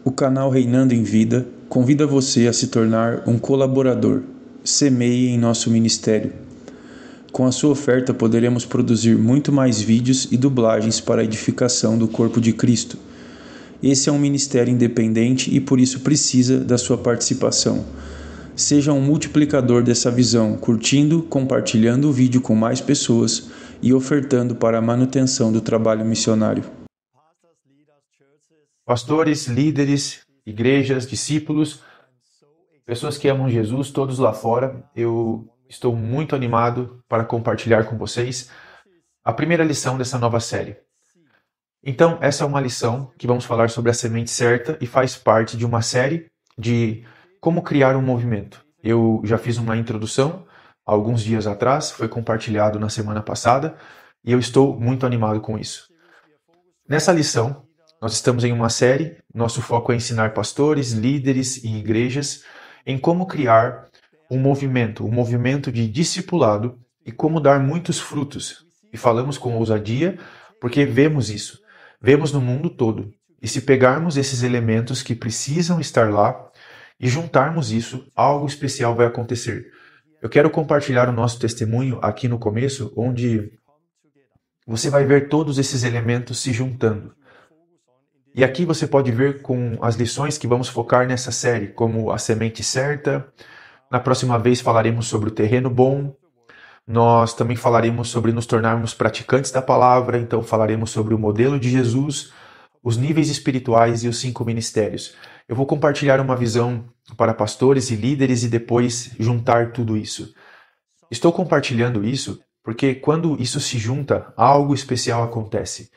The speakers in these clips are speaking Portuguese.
O canal Reinando em Vida convida você a se tornar um colaborador. Semeie em nosso ministério. Com a sua oferta poderemos produzir muito mais vídeos e dublagens para a edificação do corpo de Cristo. Esse é um ministério independente e por isso precisa da sua participação. Seja um multiplicador dessa visão, curtindo, compartilhando o vídeo com mais pessoas e ofertando para a manutenção do trabalho missionário. Pastores, líderes, igrejas, discípulos, pessoas que amam Jesus, todos lá fora, eu estou muito animado para compartilhar com vocês a primeira lição dessa nova série. Então, essa é uma lição que vamos falar sobre a semente certa e faz parte de uma série de como criar um movimento. Eu já fiz uma introdução há alguns dias atrás, foi compartilhado na semana passada e eu estou muito animado com isso. Nessa lição, nós estamos em uma série, nosso foco é ensinar pastores, líderes e igrejas em como criar um movimento de discipulado e como dar muitos frutos. E falamos com ousadia porque vemos isso, vemos no mundo todo. E se pegarmos esses elementos que precisam estar lá e juntarmos isso, algo especial vai acontecer. Eu quero compartilhar o nosso testemunho aqui no começo, onde você vai ver todos esses elementos se juntando. E aqui você pode ver com as lições que vamos focar nessa série, como a semente certa. Na próxima vez falaremos sobre o terreno bom. Nós também falaremos sobre nos tornarmos praticantes da palavra, então falaremos sobre o modelo de Jesus, os níveis espirituais e os 5 ministérios. Eu vou compartilhar uma visão para pastores e líderes e depois juntar tudo isso. Estou compartilhando isso porque quando isso se junta, algo especial acontece.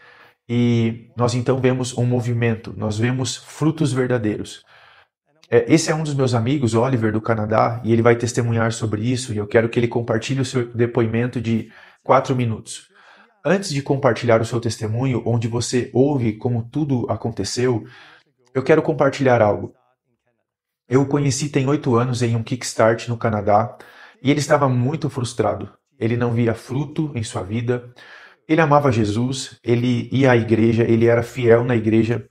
E nós então vemos um movimento, nós vemos frutos verdadeiros. Esse é um dos meus amigos, Oliver, do Canadá, e ele vai testemunhar sobre isso, e eu quero que ele compartilhe o seu depoimento de 4 minutos. Antes de compartilhar o seu testemunho, onde você ouve como tudo aconteceu, eu quero compartilhar algo. Eu o conheci tem 8 anos em um Kickstart no Canadá, e ele estava muito frustrado. Ele não via fruto em sua vida. Ele amava Jesus, ele ia à igreja, ele era fiel na igreja,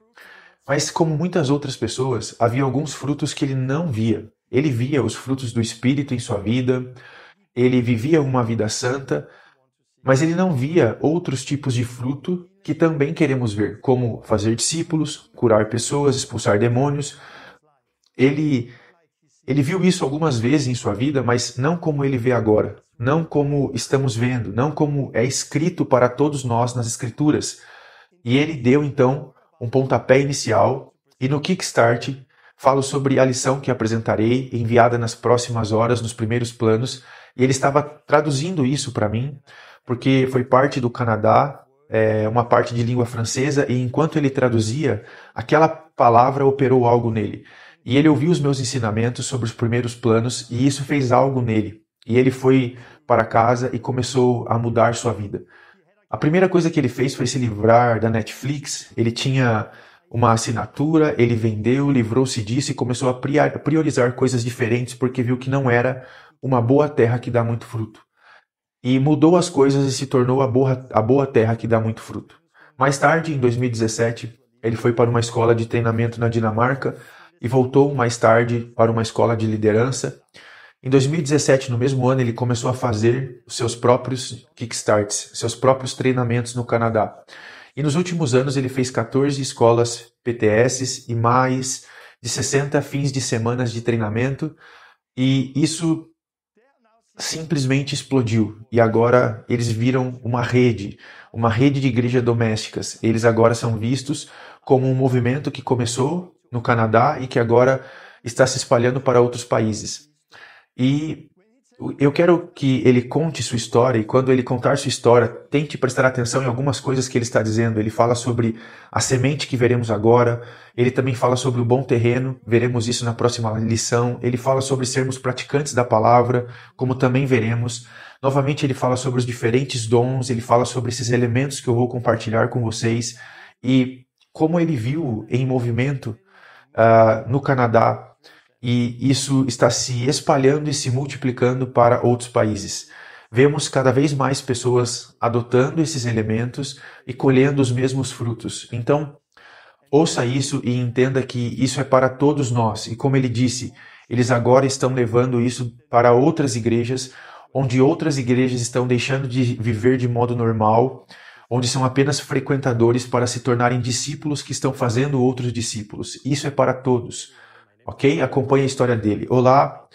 mas como muitas outras pessoas, havia alguns frutos que ele não via. Ele via os frutos do Espírito em sua vida, ele vivia uma vida santa, mas ele não via outros tipos de fruto que também queremos ver, como fazer discípulos, curar pessoas, expulsar demônios. Ele viu isso algumas vezes em sua vida, mas não como ele vê agora. Não como estamos vendo, não como é escrito para todos nós nas Escrituras. E ele deu, então, um pontapé inicial, e no Kickstart falo sobre a lição que apresentarei, enviada nas próximas horas, nos primeiros planos, e ele estava traduzindo isso para mim, porque foi parte do Canadá, uma parte de língua francesa, e enquanto ele traduzia, aquela palavra operou algo nele. E ele ouviu os meus ensinamentos sobre os primeiros planos, e isso fez algo nele. E ele foi para casa e começou a mudar sua vida. A primeira coisa que ele fez foi se livrar da Netflix. Ele tinha uma assinatura, ele vendeu, livrou-se disso e começou a priorizar coisas diferentes porque viu que não era uma boa terra que dá muito fruto. E mudou as coisas e se tornou a boa terra que dá muito fruto. Mais tarde, em 2017, ele foi para uma escola de treinamento na Dinamarca e voltou mais tarde para uma escola de liderança. Em 2017, no mesmo ano, ele começou a fazer os seus próprios kickstarts, seus próprios treinamentos no Canadá. E nos últimos anos ele fez 14 escolas PTS e mais de 60 fins de semanas de treinamento. E isso simplesmente explodiu. E agora eles viram uma rede de igrejas domésticas. Eles agora são vistos como um movimento que começou no Canadá e que agora está se espalhando para outros países. E eu quero que ele conte sua história, e quando ele contar sua história, tente prestar atenção em algumas coisas que ele está dizendo. Ele fala sobre a semente que veremos agora, ele também fala sobre o bom terreno, veremos isso na próxima lição. Ele fala sobre sermos praticantes da palavra, como também veremos. Novamente ele fala sobre os diferentes dons, ele fala sobre esses elementos que eu vou compartilhar com vocês, e como ele viu em movimento no Canadá, e isso está se espalhando e se multiplicando para outros países. Vemos cada vez mais pessoas adotando esses elementos e colhendo os mesmos frutos. Então, Ouça isso e entenda que isso é para todos nós. E como ele disse, eles agora estão levando isso para outras igrejas, onde outras igrejas estão deixando de viver de modo normal, onde são apenas frequentadores para se tornarem discípulos que estão fazendo outros discípulos. Isso é para todos, ok? Acompanhe a história dele. Olá,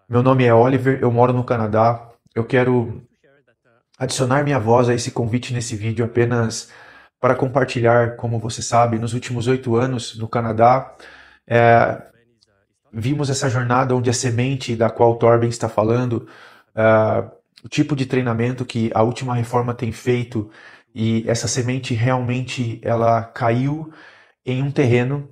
meu nome é Oliver, eu moro no Canadá. Eu quero adicionar minha voz a esse convite nesse vídeo apenas para compartilhar, como você sabe, nos últimos 8 anos no Canadá, vimos essa jornada onde a semente da qual Torben está falando, o tipo de treinamento que a última reforma tem feito, e essa semente realmente ela caiu em um terreno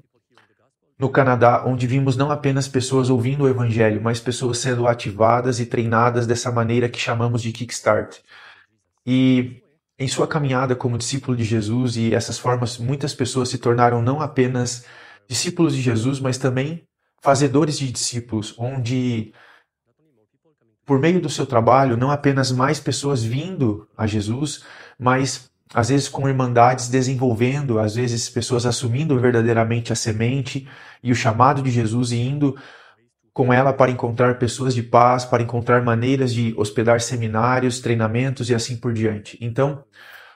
no Canadá, onde vimos não apenas pessoas ouvindo o evangelho, mas pessoas sendo ativadas e treinadas dessa maneira que chamamos de Kickstart. E em sua caminhada como discípulo de Jesus e essas formas, muitas pessoas se tornaram não apenas discípulos de Jesus, mas também fazedores de discípulos, onde, por meio do seu trabalho, não apenas mais pessoas vindo a Jesus, mas às vezes com irmandades desenvolvendo, às vezes pessoas assumindo verdadeiramente a semente e o chamado de Jesus e indo com ela para encontrar pessoas de paz, para encontrar maneiras de hospedar seminários, treinamentos e assim por diante. Então,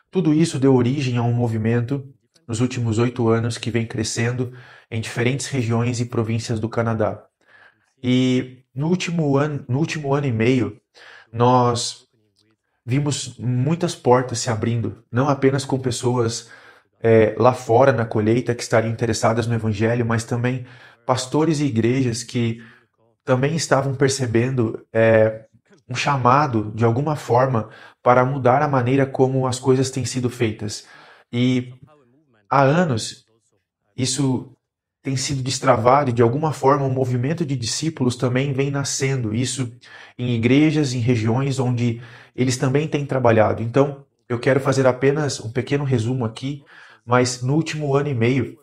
tudo isso deu origem a um movimento nos últimos 8 anos que vem crescendo em diferentes regiões e províncias do Canadá. E no último ano e meio, nós vimos muitas portas se abrindo, não apenas com pessoas lá fora na colheita que estariam interessadas no Evangelho, mas também pastores e igrejas que também estavam percebendo um chamado, de alguma forma, para mudar a maneira como as coisas têm sido feitas. E há anos, isso tem sido destravado e, de alguma forma, um movimento de discípulos também vem nascendo. Isso em igrejas, em regiões onde eles também têm trabalhado. Então, eu quero fazer apenas um pequeno resumo aqui, mas no último ano e meio,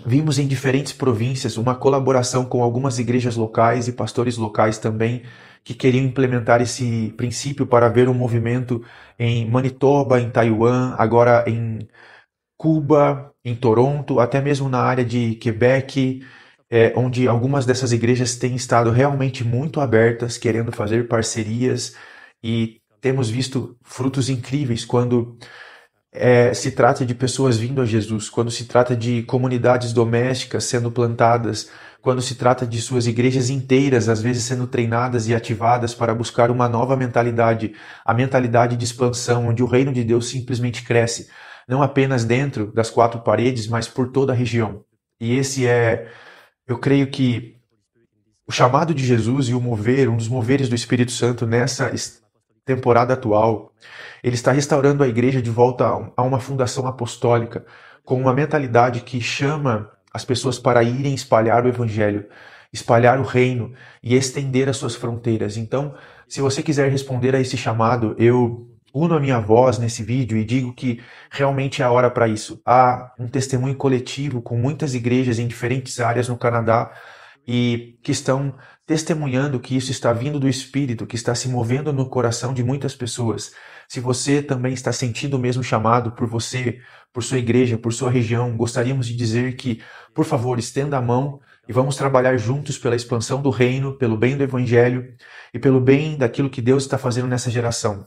vimos em diferentes províncias uma colaboração com algumas igrejas locais e pastores locais também que queriam implementar esse princípio para ver um movimento em Manitoba, em Taiwan, agora em Cuba, em Toronto, até mesmo na área de Quebec, onde algumas dessas igrejas têm estado realmente muito abertas, querendo fazer parcerias, e temos visto frutos incríveis quando se trata de pessoas vindo a Jesus, quando se trata de comunidades domésticas sendo plantadas, quando se trata de suas igrejas inteiras, às vezes sendo treinadas e ativadas para buscar uma nova mentalidade, a mentalidade de expansão, onde o reino de Deus simplesmente cresce, não apenas dentro das 4 paredes, mas por toda a região. E esse eu creio que o chamado de Jesus e o mover, um dos moveres do Espírito Santo nessa temporada atual, ele está restaurando a igreja de volta a uma fundação apostólica, com uma mentalidade que chama as pessoas para irem espalhar o evangelho, espalhar o reino e estender as suas fronteiras. Então, se você quiser responder a esse chamado, eu uno a minha voz nesse vídeo e digo que realmente é a hora para isso. Há um testemunho coletivo com muitas igrejas em diferentes áreas no Canadá e que estão testemunhando que isso está vindo do Espírito, que está se movendo no coração de muitas pessoas. Se você também está sentindo o mesmo chamado por você, por sua igreja, por sua região, gostaríamos de dizer que, por favor, estenda a mão e vamos trabalhar juntos pela expansão do reino, pelo bem do Evangelho e pelo bem daquilo que Deus está fazendo nessa geração.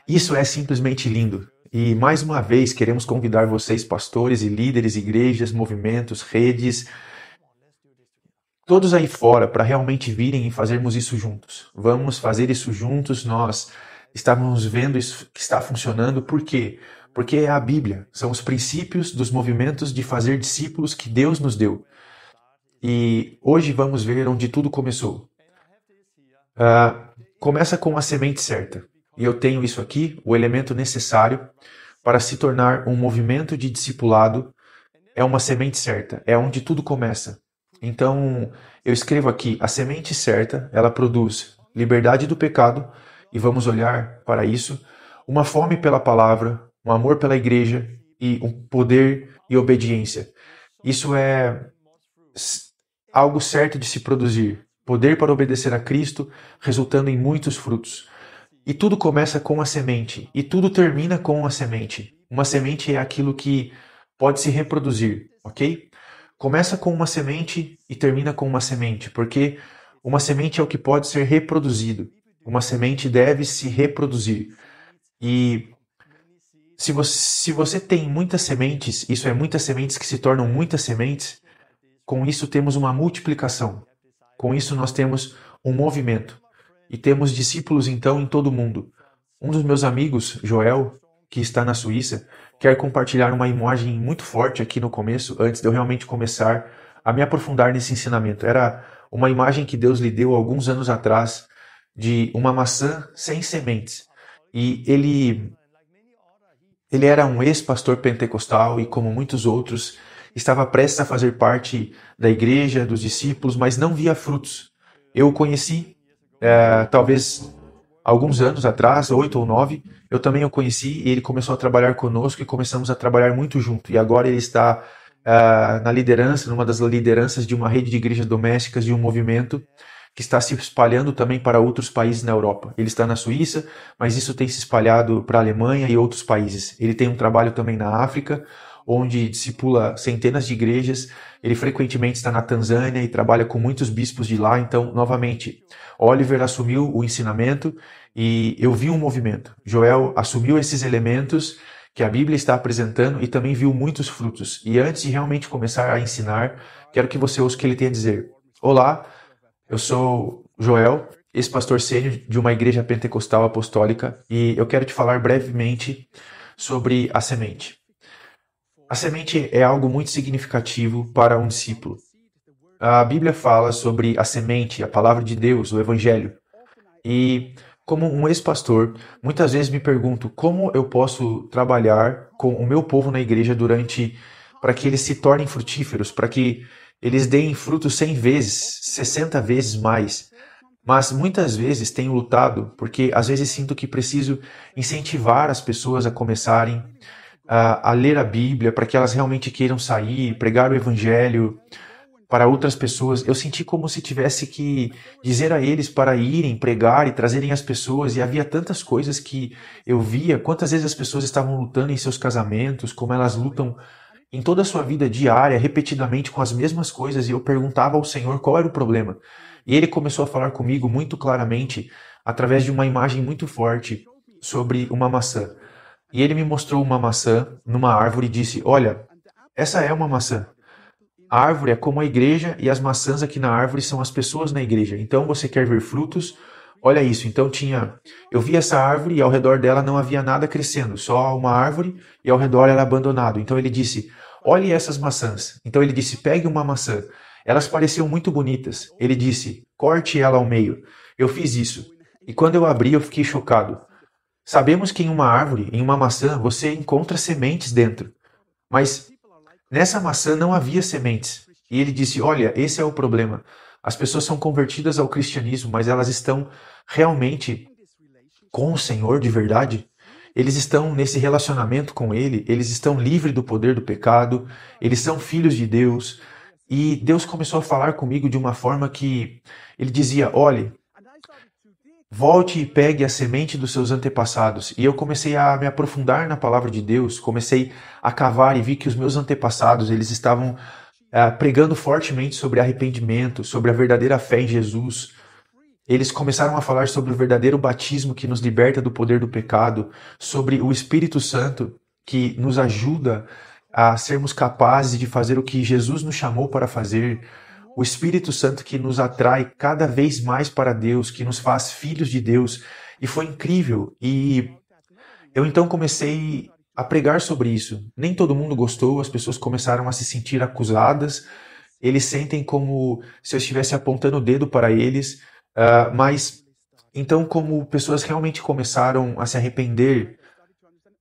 Isso é simplesmente lindo. E, mais uma vez, queremos convidar vocês, pastores e líderes, igrejas, movimentos, redes, todos aí fora, para realmente virem e fazermos isso juntos. Vamos fazer isso juntos. Nós estávamos vendo isso que está funcionando. Por quê? Porque é a Bíblia. São os princípios dos movimentos de fazer discípulos que Deus nos deu. E hoje vamos ver onde tudo começou. Começa com a semente certa. E eu tenho isso aqui, o elemento necessário para se tornar um movimento de discipulado é uma semente certa. É onde tudo começa. Então, eu escrevo aqui, a semente certa, ela produz liberdade do pecado, e vamos olhar para isso, uma fome pela palavra, um amor pela igreja e um poder e obediência. Isso é algo certo de se produzir. Poder para obedecer a Cristo, resultando em muitos frutos. E tudo começa com a semente, e tudo termina com a semente. Uma semente é aquilo que pode se reproduzir, ok? Começa com uma semente e termina com uma semente, porque uma semente é o que pode ser reproduzido. Uma semente deve se reproduzir. E se você tem muitas sementes, isso é, muitas sementes que se tornam muitas sementes, com isso temos uma multiplicação. Com isso nós temos um movimento. E temos discípulos, então, em todo o mundo. Um dos meus amigos, Joel, que está na Suíça, quer compartilhar uma imagem muito forte aqui no começo, antes de eu realmente começar a me aprofundar nesse ensinamento. Era uma imagem que Deus lhe deu alguns anos atrás de uma maçã sem sementes. E ele era um ex-pastor pentecostal e, como muitos outros, estava prestes a fazer parte da igreja, dos discípulos, mas não via frutos. Eu o conheci, talvez alguns anos atrás, 8 ou 9, eu também o conheci e ele começou a trabalhar conosco e começamos a trabalhar muito junto. E agora ele está na liderança, numa das lideranças de uma rede de igrejas domésticas, de um movimento que está se espalhando também para outros países na Europa. Ele está na Suíça, mas isso tem se espalhado para a Alemanha e outros países. Ele tem um trabalho também na África, onde discipula centenas de igrejas. Ele frequentemente está na Tanzânia e trabalha com muitos bispos de lá. Então, novamente, Oliver assumiu o ensinamento e eu vi um movimento. Joel assumiu esses elementos que a Bíblia está apresentando e também viu muitos frutos. E antes de realmente começar a ensinar, quero que você ouça o que ele tem a dizer. Olá, eu sou Joel, ex-pastor sênior de uma igreja pentecostal apostólica, e eu quero te falar brevemente sobre a semente. A semente é algo muito significativo para um discípulo. A Bíblia fala sobre a semente, a palavra de Deus, o Evangelho. E como um ex-pastor, muitas vezes me pergunto como eu posso trabalhar com o meu povo na igreja para que eles se tornem frutíferos, para que eles deem frutos 100 vezes, 60 vezes mais. Mas muitas vezes tenho lutado, porque às vezes sinto que preciso incentivar as pessoas a começarem a ler a Bíblia, para que elas realmente queiram sair, pregar o Evangelho para outras pessoas. Eu senti como se tivesse que dizer a eles para irem, pregar e trazerem as pessoas, e havia tantas coisas que eu via, quantas vezes as pessoas estavam lutando em seus casamentos, como elas lutam em toda a sua vida diária, repetidamente com as mesmas coisas, e eu perguntava ao Senhor qual era o problema. E ele começou a falar comigo muito claramente, através de uma imagem muito forte, sobre uma maçã. E ele me mostrou uma maçã numa árvore e disse, olha, essa é uma maçã. A árvore é como a igreja e as maçãs aqui na árvore são as pessoas na igreja. Então você quer ver frutos? Olha isso. Então eu vi essa árvore e ao redor dela não havia nada crescendo, só uma árvore e ao redor era abandonado. Então ele disse, olhe essas maçãs. Então ele disse, pegue uma maçã. Elas pareciam muito bonitas. Ele disse, corte ela ao meio. Eu fiz isso. E quando eu abri, eu fiquei chocado. Sabemos que em uma árvore, em uma maçã, você encontra sementes dentro. Mas nessa maçã não havia sementes. E ele disse, olha, esse é o problema. As pessoas são convertidas ao cristianismo, mas elas estão realmente com o Senhor de verdade? Eles estão nesse relacionamento com Ele, eles estão livres do poder do pecado, eles são filhos de Deus. E Deus começou a falar comigo de uma forma que Ele dizia, olhe, volte e pegue a semente dos seus antepassados. E eu comecei a me aprofundar na palavra de Deus, comecei a cavar e vi que os meus antepassados, eles estavam pregando fortemente sobre arrependimento, sobre a verdadeira fé em Jesus. Eles começaram a falar sobre o verdadeiro batismo que nos liberta do poder do pecado, sobre o Espírito Santo que nos ajuda a sermos capazes de fazer o que Jesus nos chamou para fazer, o Espírito Santo que nos atrai cada vez mais para Deus, que nos faz filhos de Deus. E foi incrível. E eu então comecei a pregar sobre isso. Nem todo mundo gostou, as pessoas começaram a se sentir acusadas. Eles sentem como se eu estivesse apontando o dedo para eles. Mas então, como pessoas realmente começaram a se arrepender,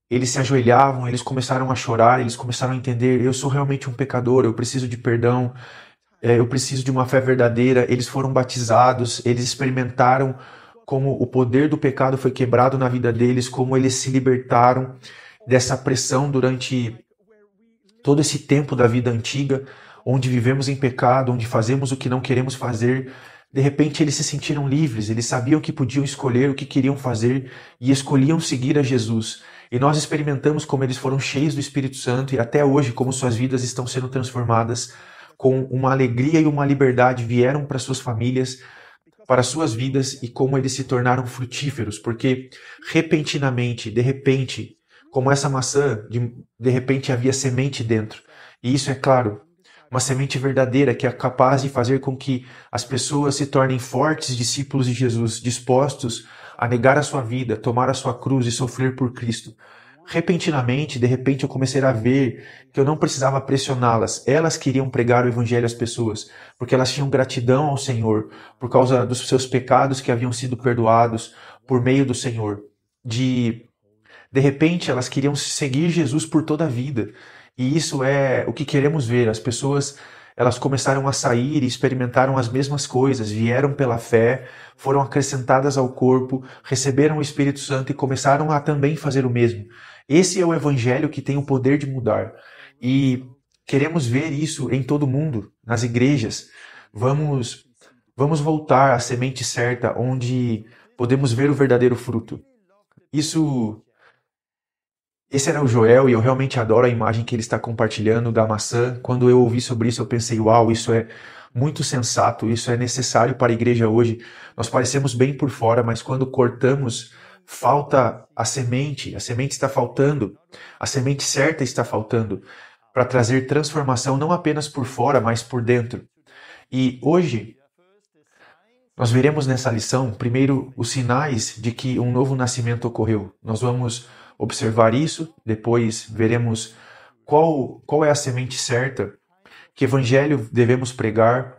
eles se ajoelhavam, eles começaram a chorar, eles começaram a entender, eu sou realmente um pecador, eu preciso de perdão, eu preciso de uma fé verdadeira. Eles foram batizados, eles experimentaram como o poder do pecado foi quebrado na vida deles, como eles se libertaram dessa pressão durante todo esse tempo da vida antiga, onde vivemos em pecado, onde fazemos o que não queremos fazer. De repente eles se sentiram livres, eles sabiam que podiam escolher o que queriam fazer e escolhiam seguir a Jesus. E nós experimentamos como eles foram cheios do Espírito Santo e até hoje como suas vidas estão sendo transformadas, com uma alegria e uma liberdade vieram para suas famílias, para suas vidas, e como eles se tornaram frutíferos, porque repentinamente, de repente, como essa maçã, de repente havia semente dentro. E isso é claro, uma semente verdadeira que é capaz de fazer com que as pessoas se tornem fortes discípulos de Jesus, dispostos a negar a sua vida, tomar a sua cruz e sofrer por Cristo. Repentinamente, de repente, eu comecei a ver que eu não precisava pressioná-las. Elas queriam pregar o evangelho às pessoas, porque elas tinham gratidão ao Senhor, por causa dos seus pecados que haviam sido perdoados por meio do Senhor. De repente, elas queriam seguir Jesus por toda a vida. E isso é o que queremos ver. As pessoas, elas começaram a sair e experimentaram as mesmas coisas, vieram pela fé, foram acrescentadas ao corpo, receberam o Espírito Santo e começaram a também fazer o mesmo. Esse é o evangelho que tem o poder de mudar. E queremos ver isso em todo mundo, nas igrejas. Vamos voltar à semente certa, onde podemos ver o verdadeiro fruto. Esse era o Joel e eu realmente adoro a imagem que ele está compartilhando da maçã. Quando eu ouvi sobre isso, eu pensei, uau, isso é muito sensato, isso é necessário para a igreja hoje. Nós parecemos bem por fora, mas quando cortamos, falta a semente está faltando, a semente certa está faltando para trazer transformação não apenas por fora, mas por dentro. E hoje, nós veremos nessa lição, primeiro, os sinais de que um novo nascimento ocorreu. Nós vamos observar isso, depois veremos qual é a semente certa, que evangelho devemos pregar.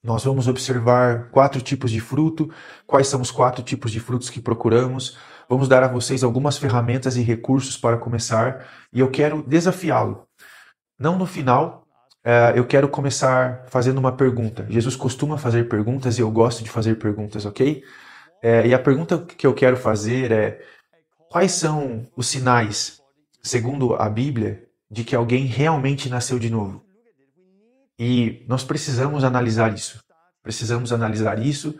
Nós vamos observar 4 tipos de fruto, quais são os 4 tipos de frutos que procuramos. Vamos dar a vocês algumas ferramentas e recursos para começar, e eu quero desafiá-lo. Não no final, eu quero começar fazendo uma pergunta. Jesus costuma fazer perguntas e eu gosto de fazer perguntas, ok? E a pergunta que eu quero fazer é: quais são os sinais, segundo a Bíblia, de que alguém realmente nasceu de novo? E nós precisamos analisar isso. Precisamos analisar isso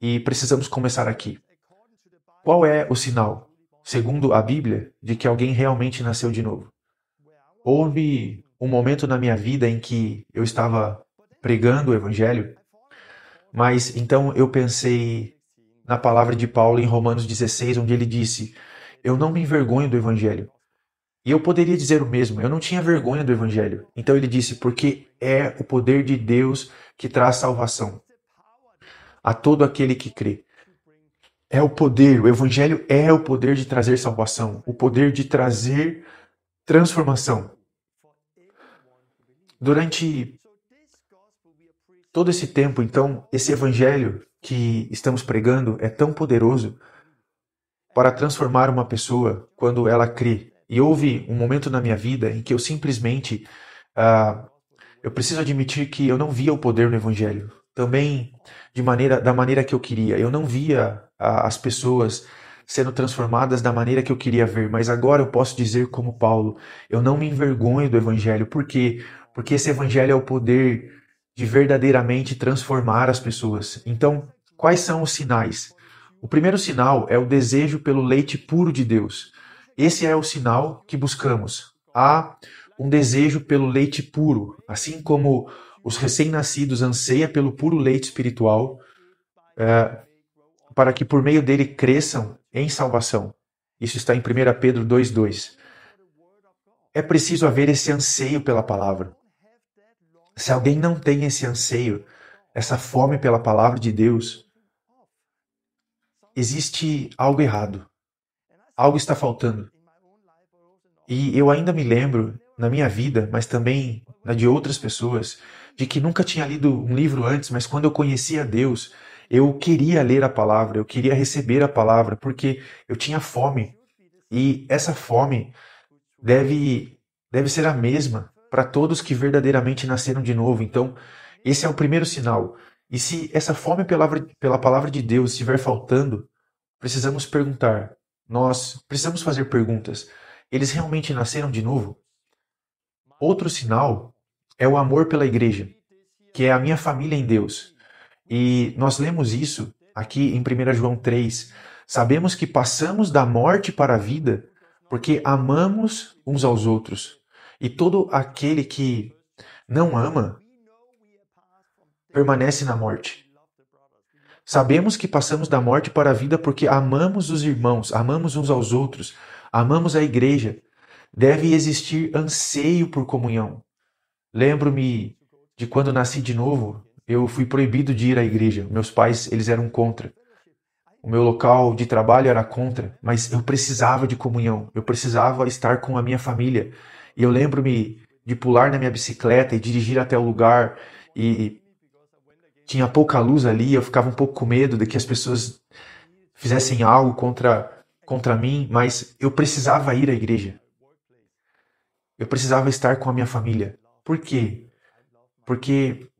e precisamos começar aqui. Qual é o sinal, segundo a Bíblia, de que alguém realmente nasceu de novo? Houve um momento na minha vida em que eu estava pregando o Evangelho, mas então eu pensei na palavra de Paulo em Romanos 16, onde ele disse: eu não me envergonho do Evangelho. E eu poderia dizer o mesmo, eu não tinha vergonha do Evangelho. Então ele disse, porque é o poder de Deus que traz salvação a todo aquele que crê. É o poder, o Evangelho é o poder de trazer salvação, o poder de trazer transformação. Durante todo esse tempo, então, esse Evangelho que estamos pregando é tão poderoso para transformar uma pessoa quando ela crê. E houve um momento na minha vida em que eu simplesmente, eu preciso admitir que eu não via o poder no Evangelho. Também da maneira que eu queria. Eu não via as pessoas sendo transformadas da maneira que eu queria ver. Mas agora eu posso dizer como Paulo, eu não me envergonho do Evangelho. Por quê? Porque esse Evangelho é o poder de verdadeiramente transformar as pessoas. Então, quais são os sinais? O primeiro sinal é o desejo pelo leite puro de Deus. Esse é o sinal que buscamos. Há um desejo pelo leite puro, assim como os recém-nascidos anseiam pelo puro leite espiritual, para que por meio dele cresçam em salvação. Isso está em 1 Pedro 2,2. É preciso haver esse anseio pela palavra. Se alguém não tem esse anseio, essa fome pela palavra de Deus, existe algo errado. Algo está faltando. E eu ainda me lembro, na minha vida, mas também na de outras pessoas, de que nunca tinha lido um livro antes, mas quando eu conhecia Deus, eu queria ler a palavra, eu queria receber a palavra, porque eu tinha fome. E essa fome deve ser a mesma para todos que verdadeiramente nasceram de novo. Então, esse é o primeiro sinal. E se essa fome pela palavra de Deus estiver faltando, precisamos perguntar. Nós precisamos fazer perguntas. Eles realmente nasceram de novo? Outro sinal é o amor pela igreja, que é a minha família em Deus. E nós lemos isso aqui em 1 João 3. Sabemos que passamos da morte para a vida porque amamos uns aos outros. E todo aquele que não ama permanece na morte. Sabemos que passamos da morte para a vida porque amamos os irmãos, amamos uns aos outros, amamos a igreja. Deve existir anseio por comunhão. Lembro-me de quando nasci de novo, eu fui proibido de ir à igreja. Meus pais, eles eram contra. O meu local de trabalho era contra, mas eu precisava de comunhão. Eu precisava estar com a minha família. E eu lembro-me de pular na minha bicicleta e dirigir até o lugar e tinha pouca luz ali, eu ficava um pouco com medo de que as pessoas fizessem algo contra mim, mas eu precisava ir à igreja. Eu precisava estar com a minha família. Por quê? Porque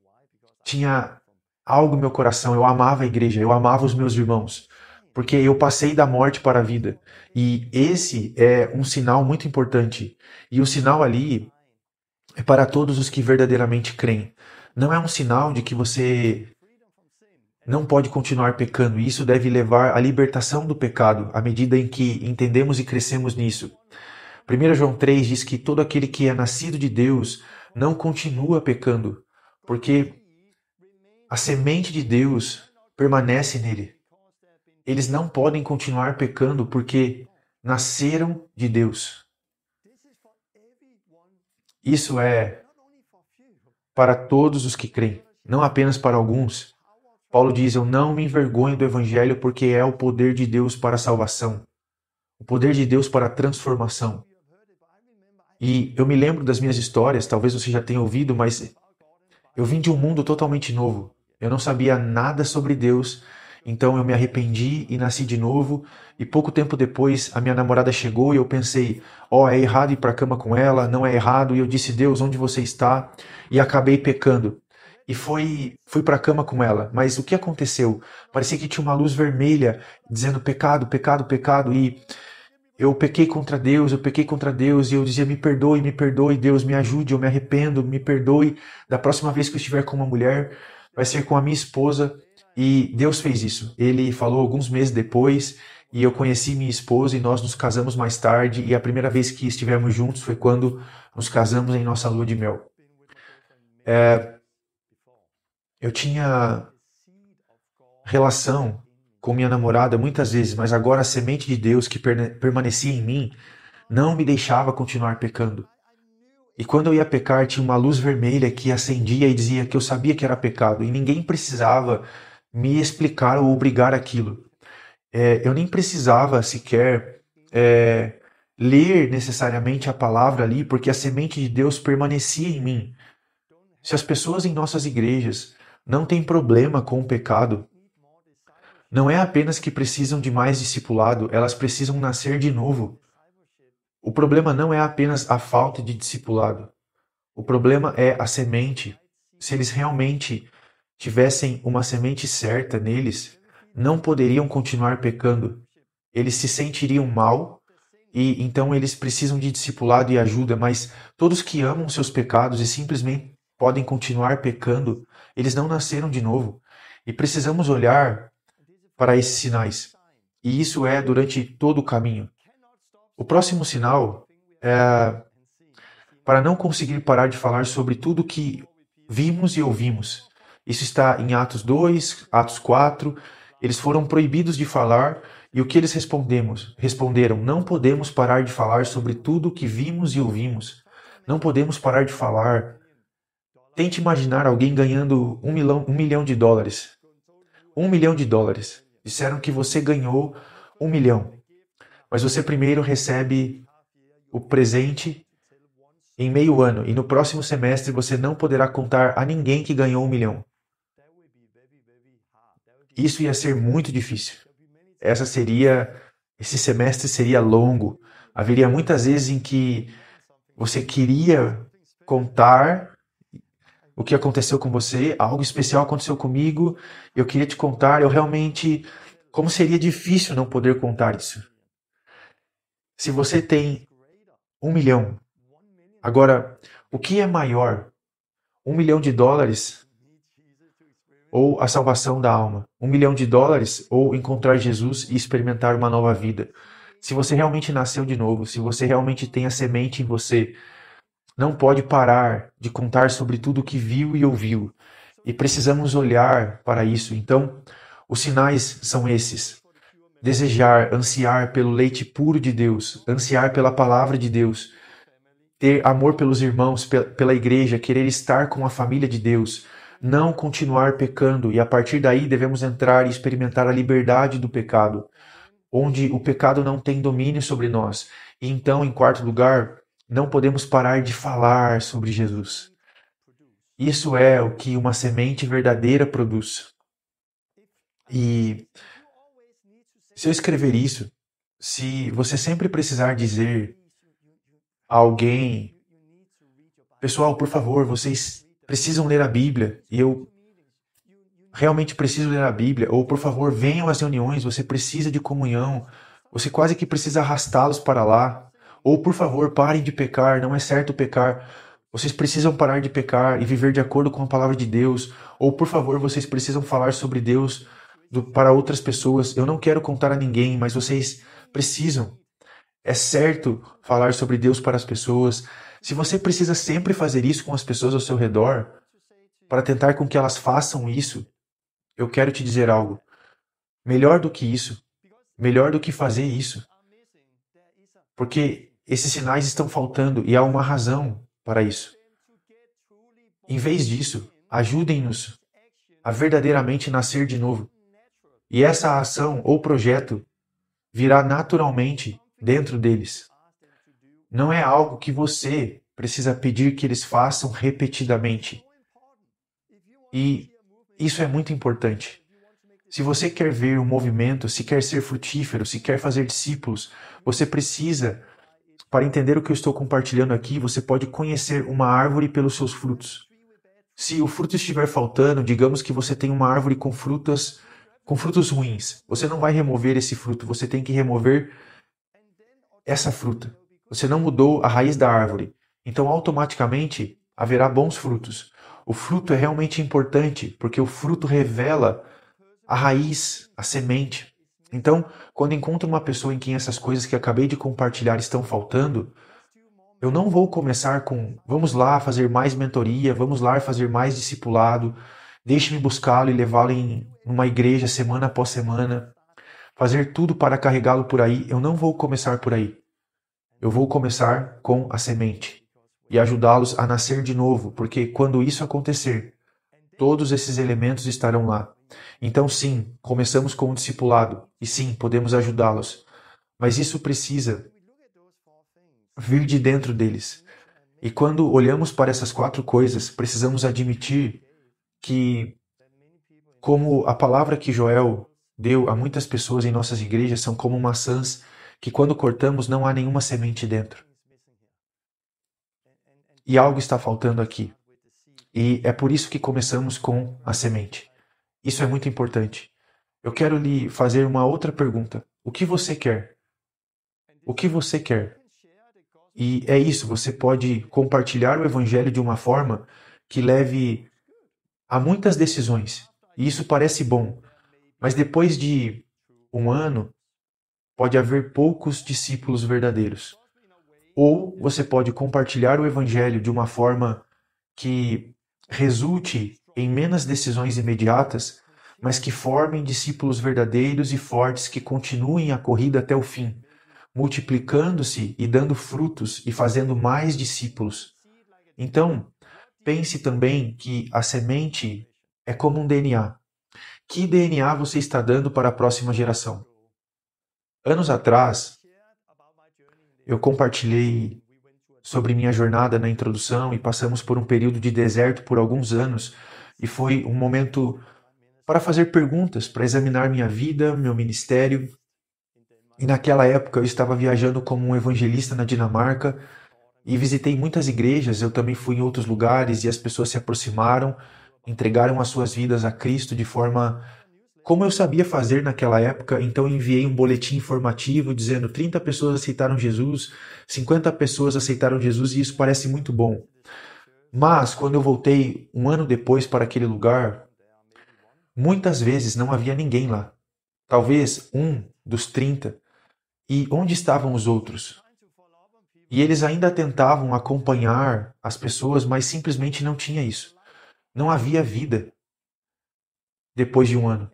tinha algo no meu coração, eu amava a igreja, eu amava os meus irmãos, porque eu passei da morte para a vida. E esse é um sinal muito importante. E o sinal ali é para todos os que verdadeiramente creem. Não é um sinal de que você não pode continuar pecando. Isso deve levar à libertação do pecado, à medida em que entendemos e crescemos nisso. 1 João 3 diz que todo aquele que é nascido de Deus não continua pecando, porque a semente de Deus permanece nele. Eles não podem continuar pecando porque nasceram de Deus. Isso é para todos os que creem, não apenas para alguns. Paulo diz, eu não me envergonho do Evangelho porque é o poder de Deus para a salvação, o poder de Deus para a transformação. E eu me lembro das minhas histórias, talvez você já tenha ouvido, mas eu vim de um mundo totalmente novo. Eu não sabia nada sobre Deus, então eu me arrependi e nasci de novo. E pouco tempo depois a minha namorada chegou e eu pensei, é errado ir para a cama com ela, não é errado. E eu disse, Deus, onde você está? E acabei pecando. E fui para a cama com ela. Mas o que aconteceu? Parecia que tinha uma luz vermelha dizendo pecado, pecado, pecado. E eu pequei contra Deus, e eu dizia, me perdoe, Deus, me ajude, eu me arrependo, me perdoe. Da próxima vez que eu estiver com uma mulher, vai ser com a minha esposa. E Deus fez isso. Ele falou alguns meses depois, e eu conheci minha esposa, e nós nos casamos mais tarde, e a primeira vez que estivemos juntos foi quando nos casamos em nossa lua de mel. Eu tinha relação com minha namorada muitas vezes, mas agora a semente de Deus que permanecia em mim não me deixava continuar pecando. E quando eu ia pecar, tinha uma luz vermelha que acendia e dizia que eu sabia que era pecado, e ninguém precisava me explicar ou obrigar aquilo. Eu nem precisava sequer ler necessariamente a palavra ali, porque a semente de Deus permanecia em mim. Se as pessoas em nossas igrejas não têm problema com o pecado, não é apenas que precisam de mais discipulado, elas precisam nascer de novo. O problema não é apenas a falta de discipulado. O problema é a semente. Se eles realmente tivessem uma semente certa neles, não poderiam continuar pecando. Eles se sentiriam mal e então eles precisam de discipulado e ajuda, mas todos que amam seus pecados e simplesmente podem continuar pecando, eles não nasceram de novo. E precisamos olhar para esses sinais. E isso é durante todo o caminho. O próximo sinal é para não conseguir parar de falar sobre tudo que vimos e ouvimos. Isso está em Atos 2, Atos 4. Eles foram proibidos de falar e o que eles responderam, não podemos parar de falar sobre tudo que vimos e ouvimos. Não podemos parar de falar. Tente imaginar alguém ganhando $1 milhão. $1 milhão. Disseram que você ganhou 1 milhão. Mas você primeiro recebe o presente em meio ano e no próximo semestre você não poderá contar a ninguém que ganhou 1 milhão. Isso ia ser muito difícil. Esse semestre seria longo. Haveria muitas vezes em que você queria contar o que aconteceu com você, algo especial aconteceu comigo, eu queria te contar, como seria difícil não poder contar isso. Se você tem 1 milhão, agora, o que é maior? $1 milhão ou a salvação da alma? $1 milhão ou encontrar Jesus e experimentar uma nova vida? Se você realmente nasceu de novo, se você realmente tem a semente em você, não pode parar de contar sobre tudo o que viu e ouviu. E precisamos olhar para isso. Então, os sinais são esses: desejar, ansiar pelo leite puro de Deus, ansiar pela palavra de Deus, ter amor pelos irmãos, pela igreja, querer estar com a família de Deus, não continuar pecando, e a partir daí devemos entrar e experimentar a liberdade do pecado, onde o pecado não tem domínio sobre nós. E então, em quarto lugar, não podemos parar de falar sobre Jesus. Isso é o que uma semente verdadeira produz. E se eu escrever isso, se você sempre precisar dizer a alguém: pessoal, por favor, vocês precisam ler a Bíblia, e eu realmente preciso ler a Bíblia, ou por favor, venham às reuniões, você precisa de comunhão, você quase que precisa arrastá-los para lá, ou por favor, parem de pecar, não é certo pecar, vocês precisam parar de pecar e viver de acordo com a palavra de Deus, ou por favor, vocês precisam falar sobre Deus para outras pessoas. Eu não quero contar a ninguém, mas vocês precisam. É certo falar sobre Deus para as pessoas. Se você precisa sempre fazer isso com as pessoas ao seu redor, para tentar com que elas façam isso, eu quero te dizer algo. Melhor do que isso, melhor do que fazer isso. Porque esses sinais estão faltando e há uma razão para isso. Em vez disso, ajudem-nos a verdadeiramente nascer de novo. E essa ação ou projeto virá naturalmente dentro deles. Não é algo que você precisa pedir que eles façam repetidamente. E isso é muito importante. Se você quer ver um movimento, se quer ser frutífero, se quer fazer discípulos, você precisa, para entender o que eu estou compartilhando aqui, você pode conhecer uma árvore pelos seus frutos. Se o fruto estiver faltando, digamos que você tem uma árvore com frutos ruins, você não vai remover esse fruto, você tem que remover essa fruta. Você não mudou a raiz da árvore, então automaticamente haverá bons frutos. O fruto é realmente importante, porque o fruto revela a raiz, a semente. Então, quando encontro uma pessoa em quem essas coisas que acabei de compartilhar estão faltando, eu não vou começar com: vamos lá fazer mais mentoria, vamos lá fazer mais discipulado, deixe-me buscá-lo e levá-lo em uma igreja semana após semana, fazer tudo para carregá-lo por aí. Eu não vou começar por aí. Eu vou começar com a semente e ajudá-los a nascer de novo, porque quando isso acontecer, todos esses elementos estarão lá. Então sim, começamos com o discipulado, e sim, podemos ajudá-los, mas isso precisa vir de dentro deles. E quando olhamos para essas 4 coisas, precisamos admitir que, como a palavra que Joel deu a muitas pessoas em nossas igrejas, são como maçãs que quando cortamos não há nenhuma semente dentro. E algo está faltando aqui. E é por isso que começamos com a semente. Isso é muito importante. Eu quero lhe fazer uma outra pergunta. O que você quer? O que você quer? E é isso, você pode compartilhar o evangelho de uma forma que leve a muitas decisões. E isso parece bom, mas depois de um ano, pode haver poucos discípulos verdadeiros. Ou você pode compartilhar o evangelho de uma forma que resulte em menos decisões imediatas, mas que formem discípulos verdadeiros e fortes que continuem a corrida até o fim, multiplicando-se e dando frutos e fazendo mais discípulos. Então, pense também que a semente é como um DNA. Que DNA você está dando para a próxima geração? Anos atrás, eu compartilhei sobre minha jornada na introdução e passamos por um período de deserto por alguns anos e foi um momento para fazer perguntas, para examinar minha vida, meu ministério. E naquela época eu estava viajando como um evangelista na Dinamarca e visitei muitas igrejas, eu também fui em outros lugares e as pessoas se aproximaram, entregaram as suas vidas a Cristo de forma como eu sabia fazer naquela época. Então enviei um boletim informativo dizendo 30 pessoas aceitaram Jesus, 50 pessoas aceitaram Jesus e isso parece muito bom. Mas quando eu voltei um ano depois para aquele lugar, muitas vezes não havia ninguém lá. Talvez um dos 30. E onde estavam os outros? E eles ainda tentavam acompanhar as pessoas, mas simplesmente não tinha isso. Não havia vida depois de um ano.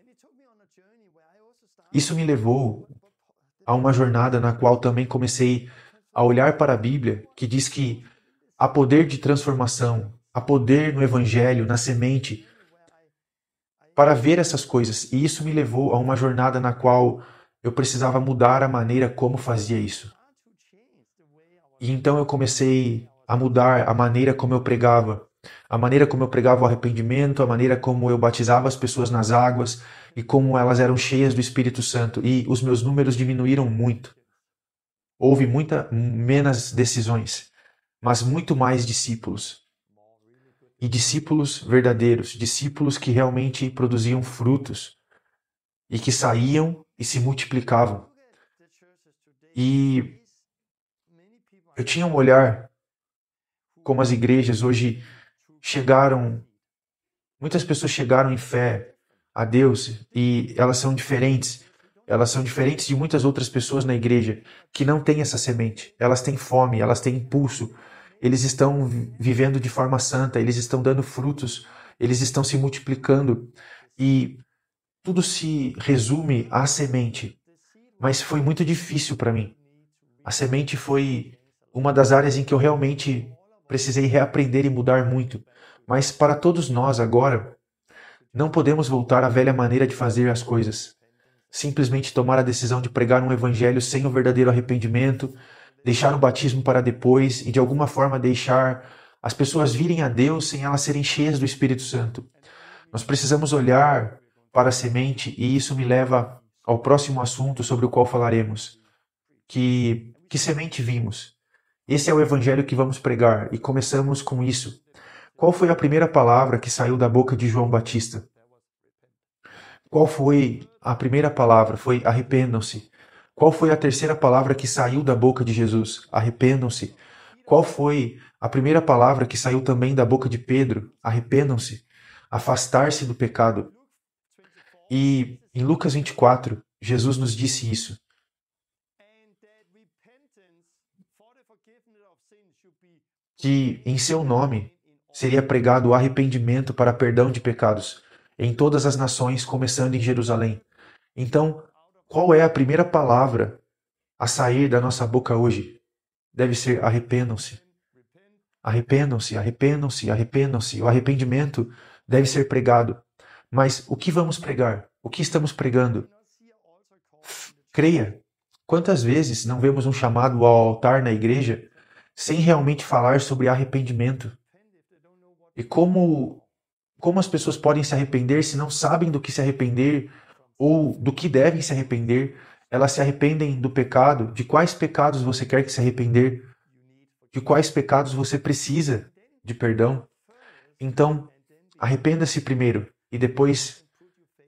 Isso me levou a uma jornada na qual também comecei a olhar para a Bíblia, que diz que há poder de transformação, há poder no Evangelho, na semente, para ver essas coisas. E isso me levou a uma jornada na qual eu precisava mudar a maneira como fazia isso. E então eu comecei a mudar a maneira como eu pregava. A maneira como eu pregava o arrependimento, a maneira como eu batizava as pessoas nas águas e como elas eram cheias do Espírito Santo. E os meus números diminuíram muito. Houve menos decisões, mas muito mais discípulos. E discípulos verdadeiros, discípulos que realmente produziam frutos e que saíam e se multiplicavam. E eu tinha um olhar como as igrejas hoje chegaram, muitas pessoas chegaram em fé a Deus e elas são diferentes. Elas são diferentes de muitas outras pessoas na igreja que não têm essa semente. Elas têm fome, elas têm impulso. Eles estão vivendo de forma santa, eles estão dando frutos, eles estão se multiplicando. E tudo se resume à semente. Mas foi muito difícil para mim. A semente foi uma das áreas em que eu realmente precisei reaprender e mudar muito. Mas para todos nós agora, não podemos voltar à velha maneira de fazer as coisas. Simplesmente tomar a decisão de pregar um evangelho sem o verdadeiro arrependimento, deixar o batismo para depois e de alguma forma deixar as pessoas virem a Deus sem elas serem cheias do Espírito Santo. Nós precisamos olhar para a semente e isso me leva ao próximo assunto sobre o qual falaremos. Que semente vimos? Esse é o evangelho que vamos pregar e começamos com isso. Qual foi a primeira palavra que saiu da boca de João Batista? Qual foi a primeira palavra? Foi arrependam-se. Qual foi a terceira palavra que saiu da boca de Jesus? Arrependam-se. Qual foi a primeira palavra que saiu também da boca de Pedro? Arrependam-se. Afastar-se do pecado. E em Lucas 24, Jesus nos disse isso. Que em seu nome seria pregado o arrependimento para perdão de pecados em todas as nações, começando em Jerusalém. Então, qual é a primeira palavra a sair da nossa boca hoje? Deve ser arrependam-se. Arrependam-se, arrependam-se, arrependam-se. O arrependimento deve ser pregado. Mas o que vamos pregar? O que estamos pregando? Creia. Quantas vezes não vemos um chamado ao altar na igreja sem realmente falar sobre arrependimento? E como as pessoas podem se arrepender se não sabem do que se arrepender ou do que devem se arrepender? Elas se arrependem do pecado. De quais pecados você quer que se arrepender? De quais pecados você precisa de perdão? Então, arrependa-se primeiro e depois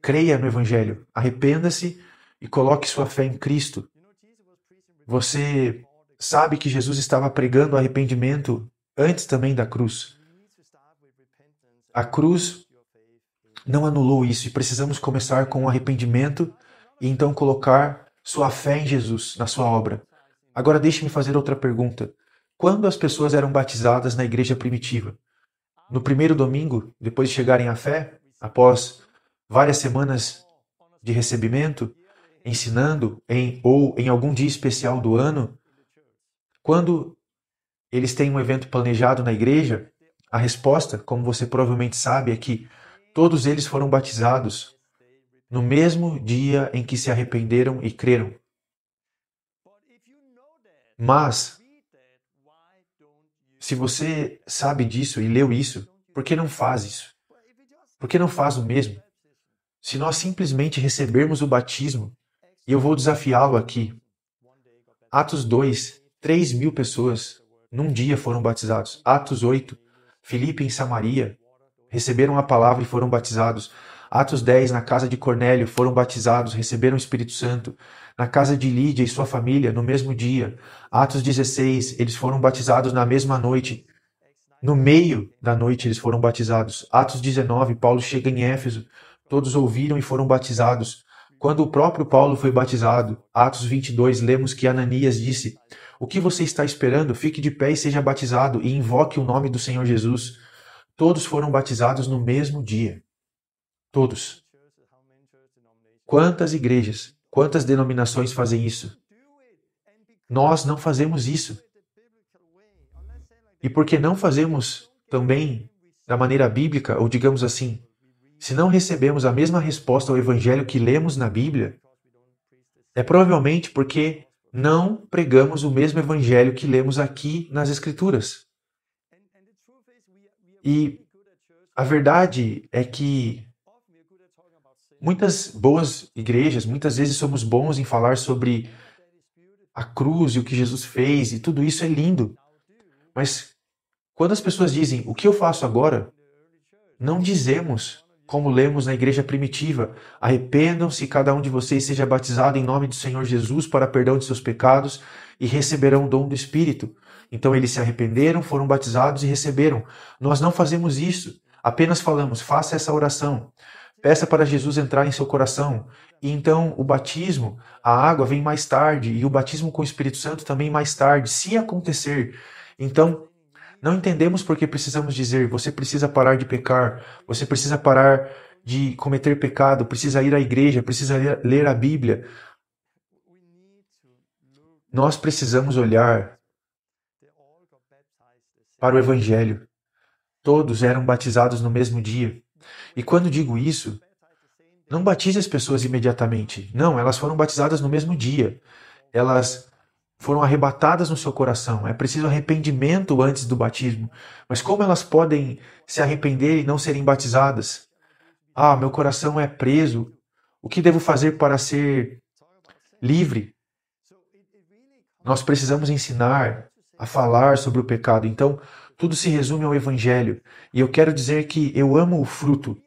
creia no Evangelho. Arrependa-se e coloque sua fé em Cristo. Você sabe que Jesus estava pregando arrependimento antes também da cruz. A cruz não anulou isso e precisamos começar com o arrependimento e então colocar sua fé em Jesus, na sua obra. Agora deixe-me fazer outra pergunta. Quando as pessoas eram batizadas na igreja primitiva? No primeiro domingo, depois de chegarem à fé, após várias semanas de recebimento, ensinando ou em algum dia especial do ano? Quando eles têm um evento planejado na igreja, a resposta, como você provavelmente sabe, é que todos eles foram batizados no mesmo dia em que se arrependeram e creram. Mas, se você sabe disso e leu isso, por que não faz isso? Por que não faz o mesmo? Se nós simplesmente recebermos o batismo, e eu vou desafiá-lo aqui, Atos 2, 3.000 pessoas num dia foram batizados. Atos 8, Filipe em Samaria receberam a palavra e foram batizados. Atos 10, na casa de Cornélio, foram batizados, receberam o Espírito Santo. Na casa de Lídia e sua família, no mesmo dia. Atos 16, eles foram batizados na mesma noite. No meio da noite eles foram batizados. Atos 19, Paulo chega em Éfeso, todos ouviram e foram batizados. Quando o próprio Paulo foi batizado, Atos 22, lemos que Ananias disse: "O que você está esperando? Fique de pé e seja batizado, e invoque o nome do Senhor Jesus." Todos foram batizados no mesmo dia. Todos. Quantas igrejas, quantas denominações fazem isso? Nós não fazemos isso. E por que não fazemos também da maneira bíblica, ou digamos assim, se não recebemos a mesma resposta ao evangelho que lemos na Bíblia, é provavelmente porque não pregamos o mesmo evangelho que lemos aqui nas Escrituras. E a verdade é que muitas boas igrejas, muitas vezes somos bons em falar sobre a cruz e o que Jesus fez, e tudo isso é lindo. Mas quando as pessoas dizem, o que eu faço agora? Não dizemos, como lemos na igreja primitiva, arrependam-se e cada um de vocês seja batizado em nome do Senhor Jesus para perdão de seus pecados e receberão o dom do Espírito. Então eles se arrependeram, foram batizados e receberam. Nós não fazemos isso, apenas falamos, faça essa oração. Peça para Jesus entrar em seu coração. E então o batismo, a água vem mais tarde, e o batismo com o Espírito Santo também mais tarde, se acontecer. Então, não entendemos porque precisamos dizer, você precisa parar de pecar, você precisa parar de cometer pecado, precisa ir à igreja, precisa ler a Bíblia. Nós precisamos olhar para o Evangelho. Todos eram batizados no mesmo dia. E quando digo isso, não batize as pessoas imediatamente. Não, elas foram batizadas no mesmo dia. Elas foram arrebatadas no seu coração. É preciso arrependimento antes do batismo. Mas como elas podem se arrepender e não serem batizadas? Ah, meu coração é preso. O que devo fazer para ser livre? Nós precisamos ensinar a falar sobre o pecado. Então, tudo se resume ao Evangelho. E eu quero dizer que eu amo o fruto.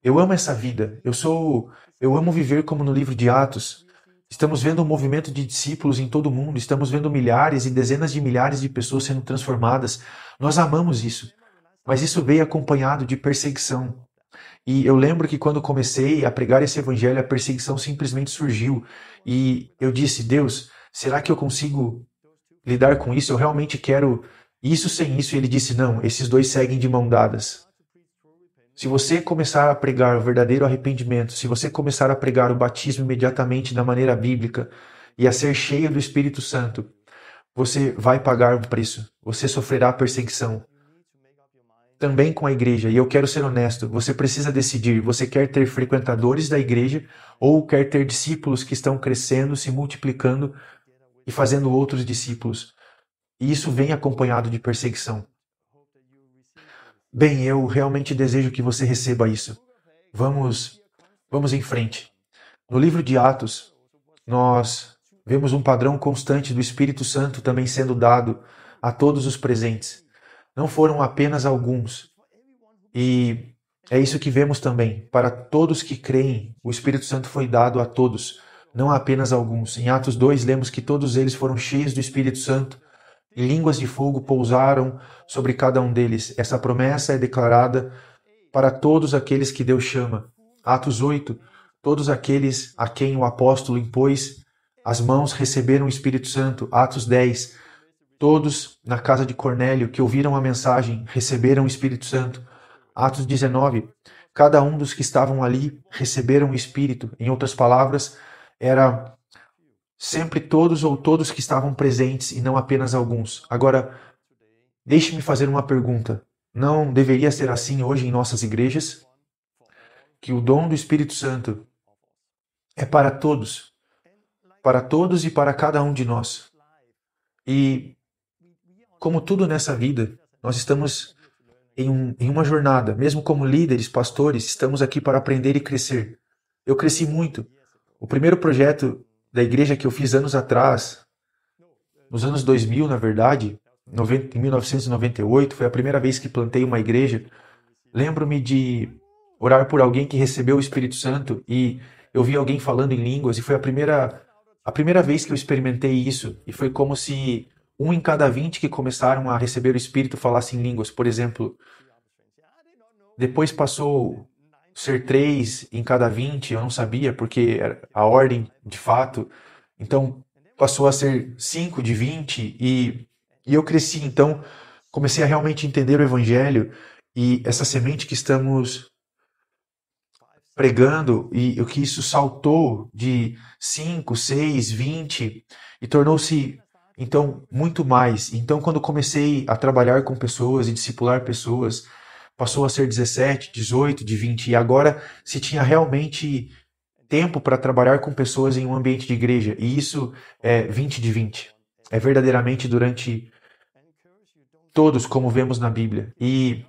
Eu amo essa vida. Eu amo viver como no livro de Atos. Estamos vendo um movimento de discípulos em todo o mundo. Estamos vendo milhares e dezenas de milhares de pessoas sendo transformadas. Nós amamos isso. Mas isso veio acompanhado de perseguição. E eu lembro que quando comecei a pregar esse evangelho, a perseguição simplesmente surgiu. E eu disse, Deus, será que eu consigo lidar com isso? Eu realmente quero isso sem isso. E ele disse, não, esses dois seguem de mão dadas. Se você começar a pregar o verdadeiro arrependimento, se você começar a pregar o batismo imediatamente da maneira bíblica e a ser cheio do Espírito Santo, você vai pagar um preço. Você sofrerá perseguição. Também com a igreja, e eu quero ser honesto, você precisa decidir, você quer ter frequentadores da igreja ou quer ter discípulos que estão crescendo, se multiplicando e fazendo outros discípulos. E isso vem acompanhado de perseguição. Bem, eu realmente desejo que você receba isso. Vamos em frente. No livro de Atos, nós vemos um padrão constante do Espírito Santo também sendo dado a todos os presentes. Não foram apenas alguns. E é isso que vemos também. Para todos que creem, o Espírito Santo foi dado a todos, não apenas alguns. Em Atos 2, lemos que todos eles foram cheios do Espírito Santo e línguas de fogo pousaram sobre cada um deles. Essa promessa é declarada para todos aqueles que Deus chama. Atos 8, todos aqueles a quem o apóstolo impôs as mãos receberam o Espírito Santo. Atos 10, todos na casa de Cornélio que ouviram a mensagem receberam o Espírito Santo. Atos 19, cada um dos que estavam ali receberam o Espírito. Em outras palavras, era sempre todos ou todos que estavam presentes e não apenas alguns. Agora, deixe-me fazer uma pergunta. Não deveria ser assim hoje em nossas igrejas? Que o dom do Espírito Santo é para todos e para cada um de nós. E, como tudo nessa vida, nós estamos em uma jornada. Mesmo como líderes, pastores, estamos aqui para aprender e crescer. Eu cresci muito. O primeiro projeto da igreja que eu fiz anos atrás, nos anos 2000, na verdade, em 1998, foi a primeira vez que plantei uma igreja. Lembro-me de orar por alguém que recebeu o Espírito Santo e eu vi alguém falando em línguas e foi a primeira vez que eu experimentei isso. E foi como se 1 em cada 20 que começaram a receber o Espírito falasse em línguas. Por exemplo, depois passou ser 3 em cada 20, eu não sabia, porque era a ordem de fato. Então passou a ser 5 de 20 e eu cresci. Então comecei a realmente entender o Evangelho e essa semente que estamos pregando e o que isso saltou de 5, 6, 20 e tornou-se então muito mais. Então quando comecei a trabalhar com pessoas e discipular pessoas, passou a ser 17, 18, de 20 e agora se tinha realmente tempo para trabalhar com pessoas em um ambiente de igreja e isso é 20 de 20. É verdadeiramente durante todos como vemos na Bíblia. E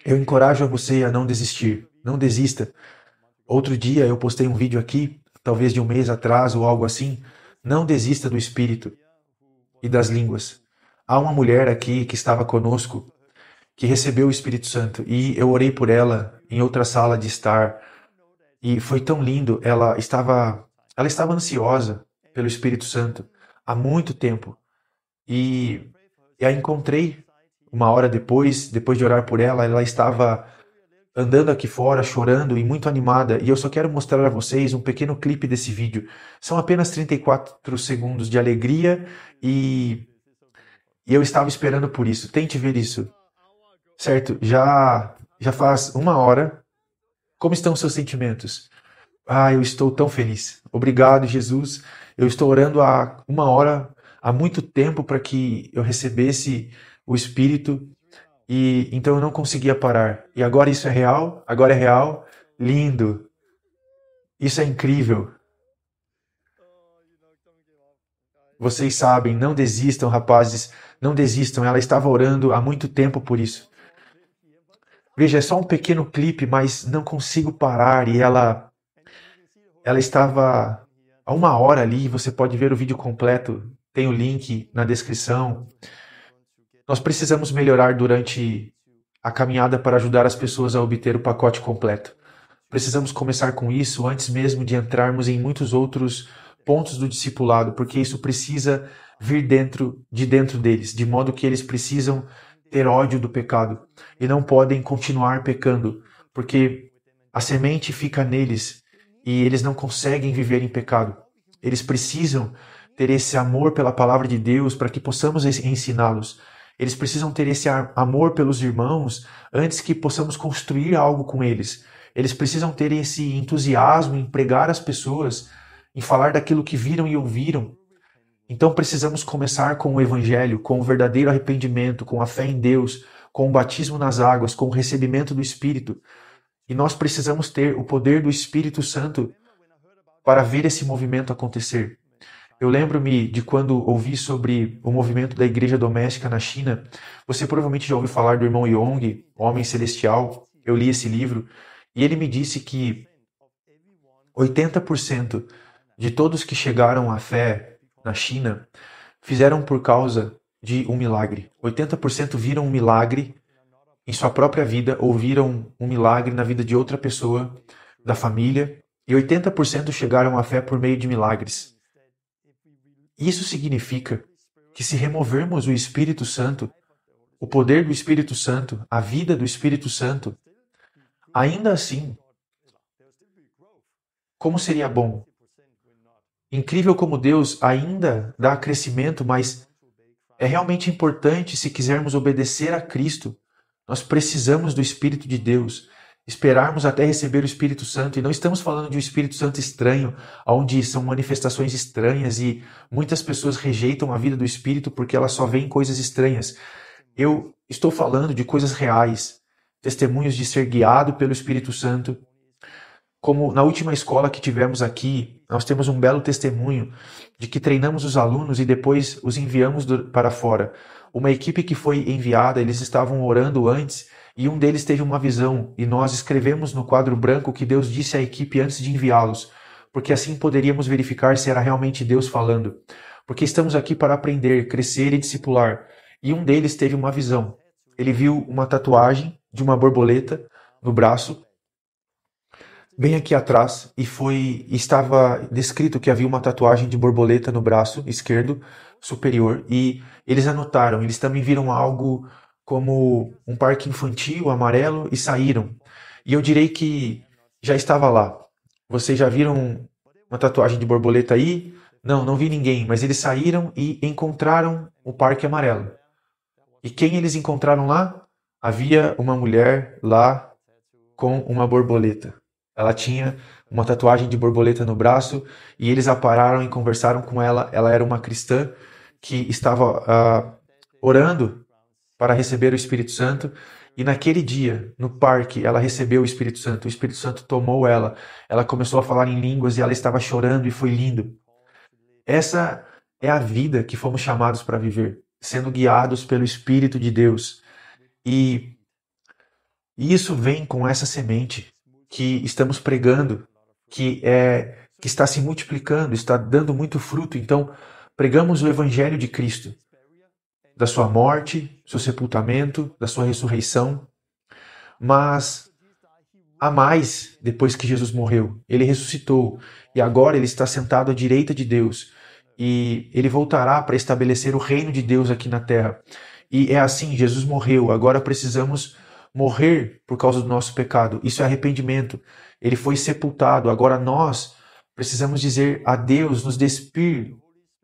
eu encorajo a você a não desistir. Não desista. Outro dia eu postei um vídeo aqui, talvez de um mês atrás ou algo assim. Não desista do Espírito e das línguas. Há uma mulher aqui que estava conosco, que recebeu o Espírito Santo, e eu orei por ela em outra sala de estar, e foi tão lindo. Ela estava ansiosa pelo Espírito Santo há muito tempo, e a encontrei uma hora depois de orar por ela. Ela estava andando aqui fora, chorando e muito animada. E eu só quero mostrar a vocês um pequeno clipe desse vídeo. São apenas 34 segundos de alegria e eu estava esperando por isso. Tente ver isso. Certo? Já faz uma hora. Como estão os seus sentimentos? Ah, eu estou tão feliz. Obrigado, Jesus. Eu estou orando há uma hora, há muito tempo, para que eu recebesse o Espírito. E então eu não conseguia parar. E agora isso é real? Agora é real? Lindo. Isso é incrível. Vocês sabem, não desistam, rapazes. Não desistam. Ela estava orando há muito tempo por isso. Veja, é só um pequeno clipe, mas não consigo parar. E ela estava há uma hora ali. Você pode ver o vídeo completo. Tem o link na descrição. Nós precisamos melhorar durante a caminhada para ajudar as pessoas a obter o pacote completo. Precisamos começar com isso antes mesmo de entrarmos em muitos outros pontos do discipulado, porque isso precisa vir de dentro deles, de modo que eles precisam ter ódio do pecado e não podem continuar pecando, porque a semente fica neles e eles não conseguem viver em pecado. Eles precisam ter esse amor pela palavra de Deus para que possamos ensiná-los. Eles precisam ter esse amor pelos irmãos antes que possamos construir algo com eles. Eles precisam ter esse entusiasmo em pregar às pessoas, em falar daquilo que viram e ouviram. Então precisamos começar com o Evangelho, com o verdadeiro arrependimento, com a fé em Deus, com o batismo nas águas, com o recebimento do Espírito. E nós precisamos ter o poder do Espírito Santo para ver esse movimento acontecer. Eu lembro-me de quando ouvi sobre o movimento da igreja doméstica na China. Você provavelmente já ouviu falar do irmão Yong, Homem Celestial. Eu li esse livro e ele me disse que 80% de todos que chegaram à fé na China fizeram por causa de um milagre. 80% viram um milagre em sua própria vida ou viram um milagre na vida de outra pessoa da família, e 80% chegaram à fé por meio de milagres. Isso significa que se removermos o Espírito Santo, o poder do Espírito Santo, a vida do Espírito Santo, ainda assim, como seria bom? Incrível como Deus ainda dá crescimento, mas é realmente importante, se quisermos obedecer a Cristo, nós precisamos do Espírito de Deus. Esperarmos até receber o Espírito Santo, e não estamos falando de um Espírito Santo estranho, onde são manifestações estranhas e muitas pessoas rejeitam a vida do Espírito porque elas só veem coisas estranhas. Eu estou falando de coisas reais, testemunhos de ser guiado pelo Espírito Santo. Como na última escola que tivemos aqui, nós temos um belo testemunho de que treinamos os alunos e depois os enviamos para fora. Uma equipe que foi enviada, eles estavam orando antes, e um deles teve uma visão, e nós escrevemos no quadro branco o que Deus disse à equipe antes de enviá-los, porque assim poderíamos verificar se era realmente Deus falando. Porque estamos aqui para aprender, crescer e discipular. E um deles teve uma visão. Ele viu uma tatuagem de uma borboleta no braço, bem aqui atrás, e estava descrito que havia uma tatuagem de borboleta no braço esquerdo superior, e eles anotaram. Eles também viram algo como um parque infantil amarelo e saíram. E eu direi que já estava lá. Vocês já viram uma tatuagem de borboleta aí? Não, não vi ninguém, mas eles saíram e encontraram o Parque Amarelo. E quem eles encontraram lá? Havia uma mulher lá com uma borboleta. Ela tinha uma tatuagem de borboleta no braço e eles a pararam e conversaram com ela. Ela era uma cristã que estava orando para receber o Espírito Santo. E naquele dia, no parque, ela recebeu o Espírito Santo. O Espírito Santo tomou ela. Ela começou a falar em línguas e ela estava chorando e foi lindo. Essa é a vida que fomos chamados para viver, sendo guiados pelo Espírito de Deus. E isso vem com essa semente que estamos pregando, que está se multiplicando, está dando muito fruto. Então, pregamos o Evangelho de Cristo, da sua morte, seu sepultamento, da sua ressurreição. Mas há mais depois que Jesus morreu. Ele ressuscitou e agora ele está sentado à direita de Deus. E ele voltará para estabelecer o reino de Deus aqui na terra. E é assim, Jesus morreu, agora precisamos morrer por causa do nosso pecado. Isso é arrependimento. Ele foi sepultado, agora nós precisamos dizer adeus, nos despir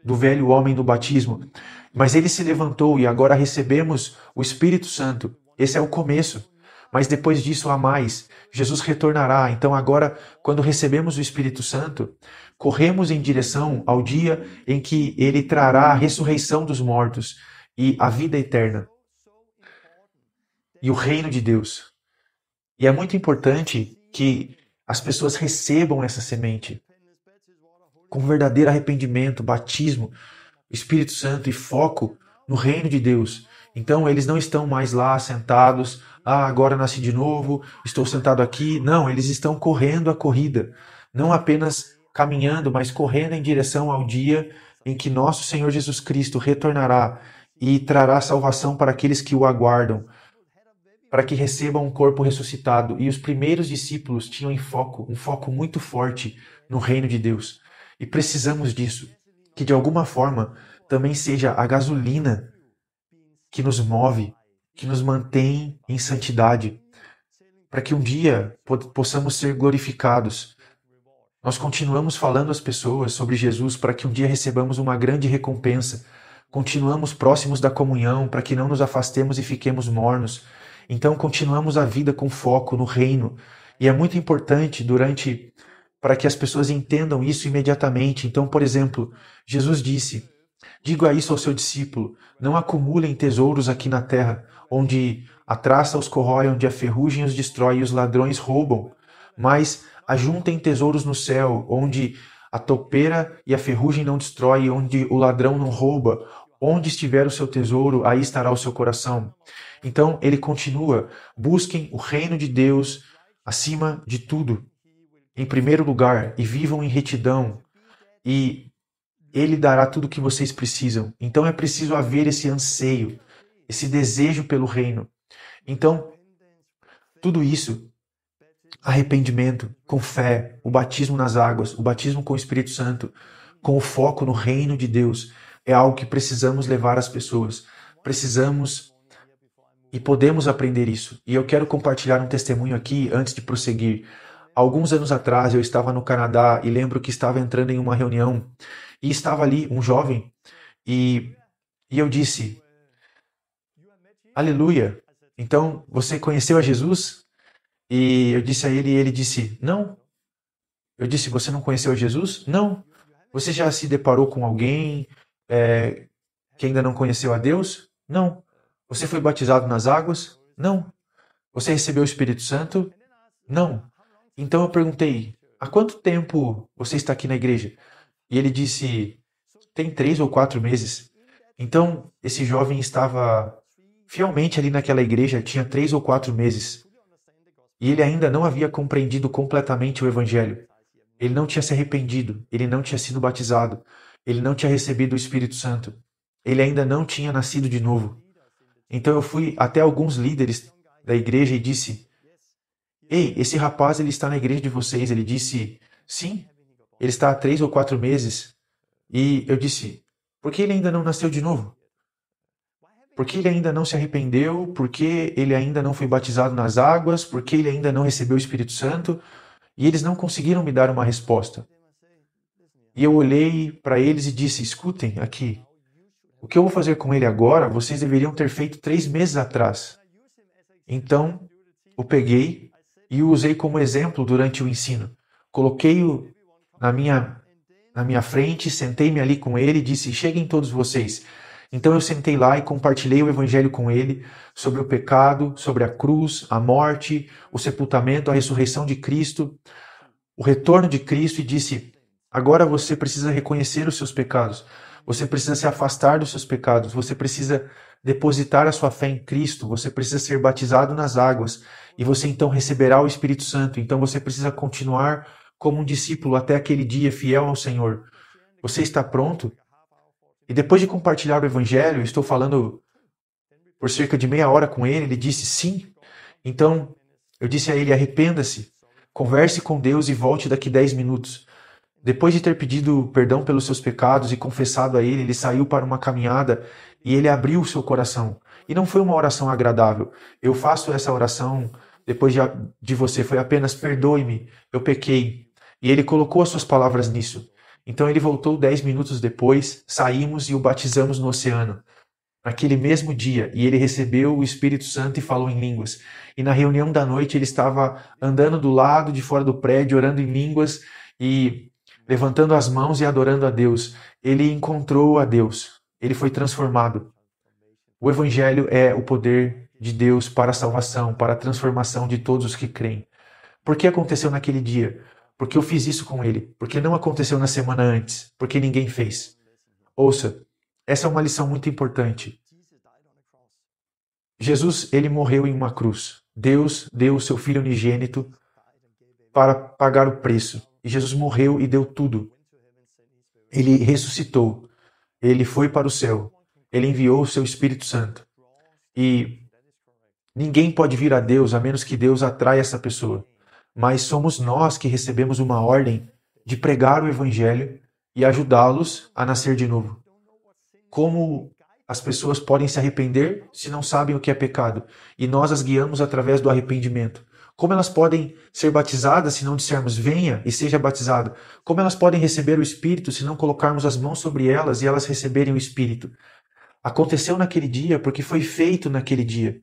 do velho homem do batismo. Mas ele se levantou e agora recebemos o Espírito Santo. Esse é o começo. Mas depois disso há mais. Jesus retornará. Então agora, quando recebemos o Espírito Santo, corremos em direção ao dia em que ele trará a ressurreição dos mortos e a vida eterna e o reino de Deus. E é muito importante que as pessoas recebam essa semente com verdadeiro arrependimento, batismo, Espírito Santo e foco no reino de Deus. Então eles não estão mais lá sentados, agora nasci de novo, estou sentado aqui. Não, eles estão correndo a corrida, não apenas caminhando, mas correndo em direção ao dia em que nosso Senhor Jesus Cristo retornará e trará salvação para aqueles que o aguardam, para que recebam um corpo ressuscitado. E os primeiros discípulos tinham um foco muito forte no reino de Deus. E precisamos disso, que de alguma forma também seja a gasolina que nos move, que nos mantém em santidade, para que um dia possamos ser glorificados. Nós continuamos falando às pessoas sobre Jesus para que um dia recebamos uma grande recompensa. Continuamos próximos da comunhão para que não nos afastemos e fiquemos mornos. Então continuamos a vida com foco no reino. E é muito importante para que as pessoas entendam isso imediatamente. Então, por exemplo, Jesus disse: diga isso ao seu discípulo, não acumulem tesouros aqui na terra, onde a traça os corrói, onde a ferrugem os destrói e os ladrões roubam, mas ajuntem tesouros no céu, onde a topeira e a ferrugem não destrói, onde o ladrão não rouba. Onde estiver o seu tesouro, aí estará o seu coração. Então ele continua: busquem o reino de Deus acima de tudo, em primeiro lugar, e vivam em retidão, e ele dará tudo o que vocês precisam. Então é preciso haver esse anseio, esse desejo pelo reino. Então, tudo isso, arrependimento, com fé, o batismo nas águas, o batismo com o Espírito Santo, com o foco no reino de Deus, é algo que precisamos levar às pessoas. Precisamos e podemos aprender isso. E eu quero compartilhar um testemunho aqui antes de prosseguir. Alguns anos atrás eu estava no Canadá e lembro que estava entrando em uma reunião e estava ali um jovem e eu disse: aleluia, então você conheceu a Jesus? E eu disse a ele e ele disse: não. Eu disse: você não conheceu a Jesus? Não. Você já se deparou com alguém que ainda não conheceu a Deus? Não. Você foi batizado nas águas? Não. Você recebeu o Espírito Santo? Não. Então eu perguntei: há quanto tempo você está aqui na igreja? E ele disse: tem 3 ou 4 meses. Então esse jovem estava fielmente ali naquela igreja, tinha 3 ou 4 meses. E ele ainda não havia compreendido completamente o Evangelho. Ele não tinha se arrependido, ele não tinha sido batizado, ele não tinha recebido o Espírito Santo. Ele ainda não tinha nascido de novo. Então eu fui até alguns líderes da igreja e disse: ei, esse rapaz ele está na igreja de vocês. Ele disse: sim, ele está há 3 ou 4 meses. E eu disse: por que ele ainda não nasceu de novo? Por que ele ainda não se arrependeu? Por que ele ainda não foi batizado nas águas? Por que ele ainda não recebeu o Espírito Santo? E eles não conseguiram me dar uma resposta. E eu olhei para eles e disse: escutem aqui, o que eu vou fazer com ele agora, vocês deveriam ter feito 3 meses atrás. Então, eu peguei e o usei como exemplo durante o ensino. Coloquei-o na minha frente, sentei-me ali com ele e disse: cheguem todos vocês. Então eu sentei lá e compartilhei o evangelho com ele sobre o pecado, sobre a cruz, a morte, o sepultamento, a ressurreição de Cristo, o retorno de Cristo, e disse: agora você precisa reconhecer os seus pecados, você precisa se afastar dos seus pecados, você precisa depositar a sua fé em Cristo, você precisa ser batizado nas águas e você então receberá o Espírito Santo. Então você precisa continuar como um discípulo até aquele dia, fiel ao Senhor. Você está pronto? E depois de compartilhar o evangelho, eu estou falando por cerca de meia hora com ele, ele disse sim. Então eu disse a ele: arrependa-se, converse com Deus e volte daqui 10 minutos. Depois de ter pedido perdão pelos seus pecados e confessado a ele saiu para uma caminhada e ele abriu o seu coração. E não foi uma oração agradável. Eu faço essa oração depois de você, foi apenas: perdoe-me, eu pequei. E ele colocou as suas palavras nisso. Então ele voltou 10 minutos depois, saímos e o batizamos no oceano. Naquele mesmo dia, e ele recebeu o Espírito Santo e falou em línguas. E na reunião da noite ele estava andando do lado de fora do prédio, orando em línguas e levantando as mãos e adorando a Deus. Ele encontrou a Deus. Ele foi transformado. O Evangelho é o poder de Deus para a salvação, para a transformação de todos os que creem. Por que aconteceu naquele dia? Porque eu fiz isso com ele. Porque não aconteceu na semana antes. Porque ninguém fez. Ouça, essa é uma lição muito importante. Jesus, ele morreu em uma cruz. Deus deu o seu Filho unigênito para pagar o preço. E Jesus morreu e deu tudo. Ele ressuscitou. Ele foi para o céu. Ele enviou o seu Espírito Santo. E ninguém pode vir a Deus a menos que Deus atraia essa pessoa. Mas somos nós que recebemos uma ordem de pregar o Evangelho e ajudá-los a nascer de novo. Como as pessoas podem se arrepender se não sabem o que é pecado? E nós as guiamos através do arrependimento. Como elas podem ser batizadas se não dissermos: venha e seja batizado? Como elas podem receber o Espírito se não colocarmos as mãos sobre elas e elas receberem o Espírito? Aconteceu naquele dia porque foi feito naquele dia.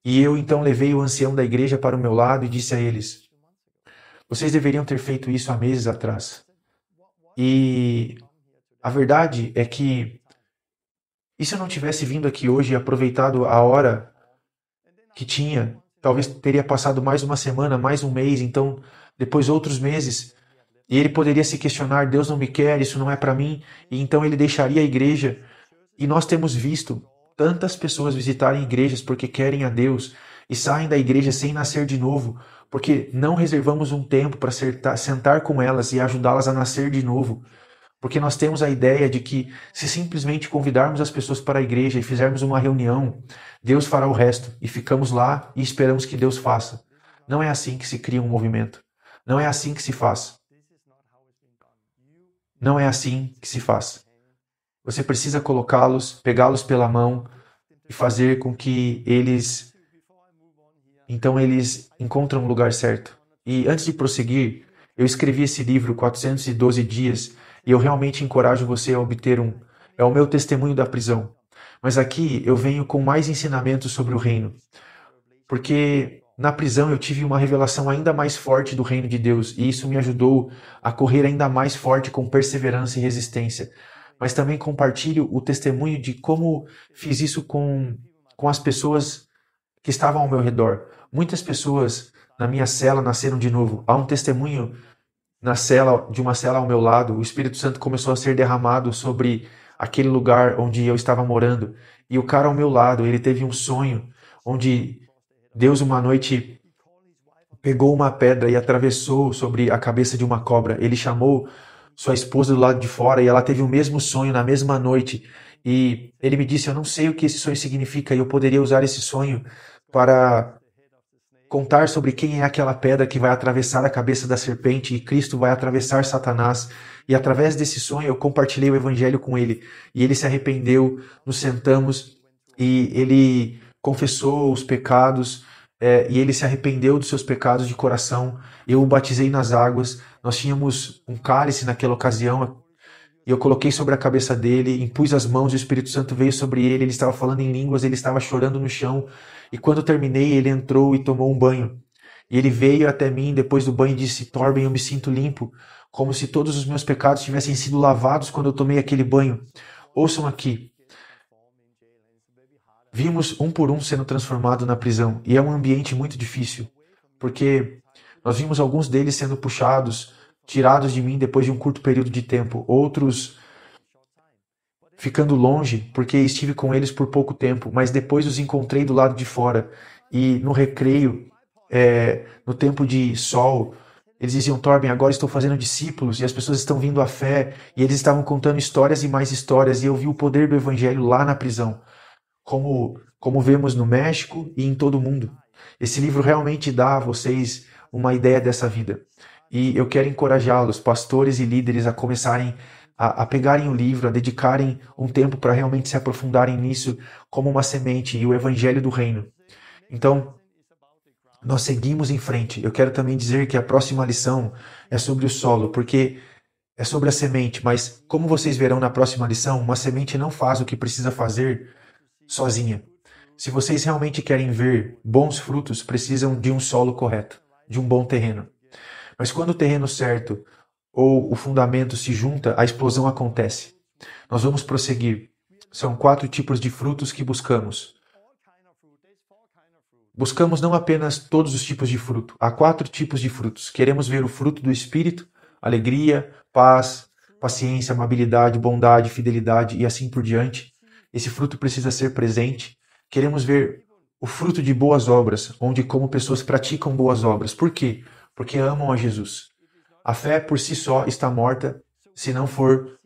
E eu então levei o ancião da igreja para o meu lado e disse a eles: vocês deveriam ter feito isso há meses atrás. E a verdade é que, e se eu não tivesse vindo aqui hoje e aproveitado a hora que tinha, talvez teria passado mais uma semana, mais um mês, então depois outros meses. E ele poderia se questionar: Deus não me quer, isso não é para mim. E então ele deixaria a igreja. E nós temos visto tantas pessoas visitarem igrejas porque querem a Deus e saem da igreja sem nascer de novo, porque não reservamos um tempo para sentar com elas e ajudá-las a nascer de novo. Porque nós temos a ideia de que se simplesmente convidarmos as pessoas para a igreja e fizermos uma reunião, Deus fará o resto e ficamos lá e esperamos que Deus faça. Não é assim que se cria um movimento. Não é assim que se faz. Não é assim que se faz. Você precisa colocá-los, pegá-los pela mão e fazer com que eles encontrem um lugar certo. E antes de prosseguir, eu escrevi esse livro, 412 dias, e eu realmente encorajo você a obter um. É o meu testemunho da prisão. Mas aqui eu venho com mais ensinamentos sobre o reino. Porque na prisão eu tive uma revelação ainda mais forte do reino de Deus, e isso me ajudou a correr ainda mais forte com perseverança e resistência. Mas também compartilho o testemunho de como fiz isso com as pessoas que estavam ao meu redor. Muitas pessoas na minha cela nasceram de novo. Há um testemunho de uma cela ao meu lado. O Espírito Santo começou a ser derramado sobre aquele lugar onde eu estava morando. E o cara ao meu lado, ele teve um sonho onde Deus uma noite pegou uma pedra e atravessou sobre a cabeça de uma cobra. Ele chamou sua esposa do lado de fora e ela teve o mesmo sonho na mesma noite. E ele me disse: eu não sei o que esse sonho significa e eu poderia usar esse sonho para contar sobre quem é aquela pedra que vai atravessar a cabeça da serpente e Cristo vai atravessar Satanás. E através desse sonho eu compartilhei o evangelho com ele. E ele se arrependeu, nos sentamos e ele confessou os pecados, e ele se arrependeu dos seus pecados de coração. Eu o batizei nas águas. Nós tínhamos um cálice naquela ocasião, e eu coloquei sobre a cabeça dele, impus as mãos e o Espírito Santo veio sobre ele. Ele estava falando em línguas, ele estava chorando no chão. E quando terminei, ele entrou e tomou um banho. E ele veio até mim depois do banho e disse: Torben, eu me sinto limpo, como se todos os meus pecados tivessem sido lavados quando eu tomei aquele banho. Ouçam aqui. Vimos um por um sendo transformado na prisão, e é um ambiente muito difícil, porque nós vimos alguns deles sendo puxados, tirados de mim depois de um curto período de tempo, outros ficando longe, porque estive com eles por pouco tempo, mas depois os encontrei do lado de fora, e no recreio, no tempo de sol, eles diziam: Torben, agora estou fazendo discípulos, e as pessoas estão vindo à fé, e eles estavam contando histórias e mais histórias, e eu vi o poder do evangelho lá na prisão, como vemos no México e em todo o mundo. Esse livro realmente dá a vocês uma ideia dessa vida. E eu quero encorajá-los, pastores e líderes, a começarem a pegarem o livro, a dedicarem um tempo para realmente se aprofundarem nisso como uma semente e o evangelho do reino. Então, nós seguimos em frente. Eu quero também dizer que a próxima lição é sobre o solo, porque é sobre a semente, mas como vocês verão na próxima lição, uma semente não faz o que precisa fazer sozinha. Se vocês realmente querem ver bons frutos, precisam de um solo correto, de um bom terreno. Mas quando o terreno certo ou o fundamento se junta, a explosão acontece. Nós vamos prosseguir. São 4 tipos de frutos que buscamos. Buscamos não apenas todos os tipos de fruto. Há 4 tipos de frutos. Queremos ver o fruto do Espírito, alegria, paz, paciência, amabilidade, bondade, fidelidade e assim por diante. Esse fruto precisa ser presente. Queremos ver o fruto de boas obras, onde como pessoas praticam boas obras. Por quê? Porque amam a Jesus. A fé por si só está morta se não for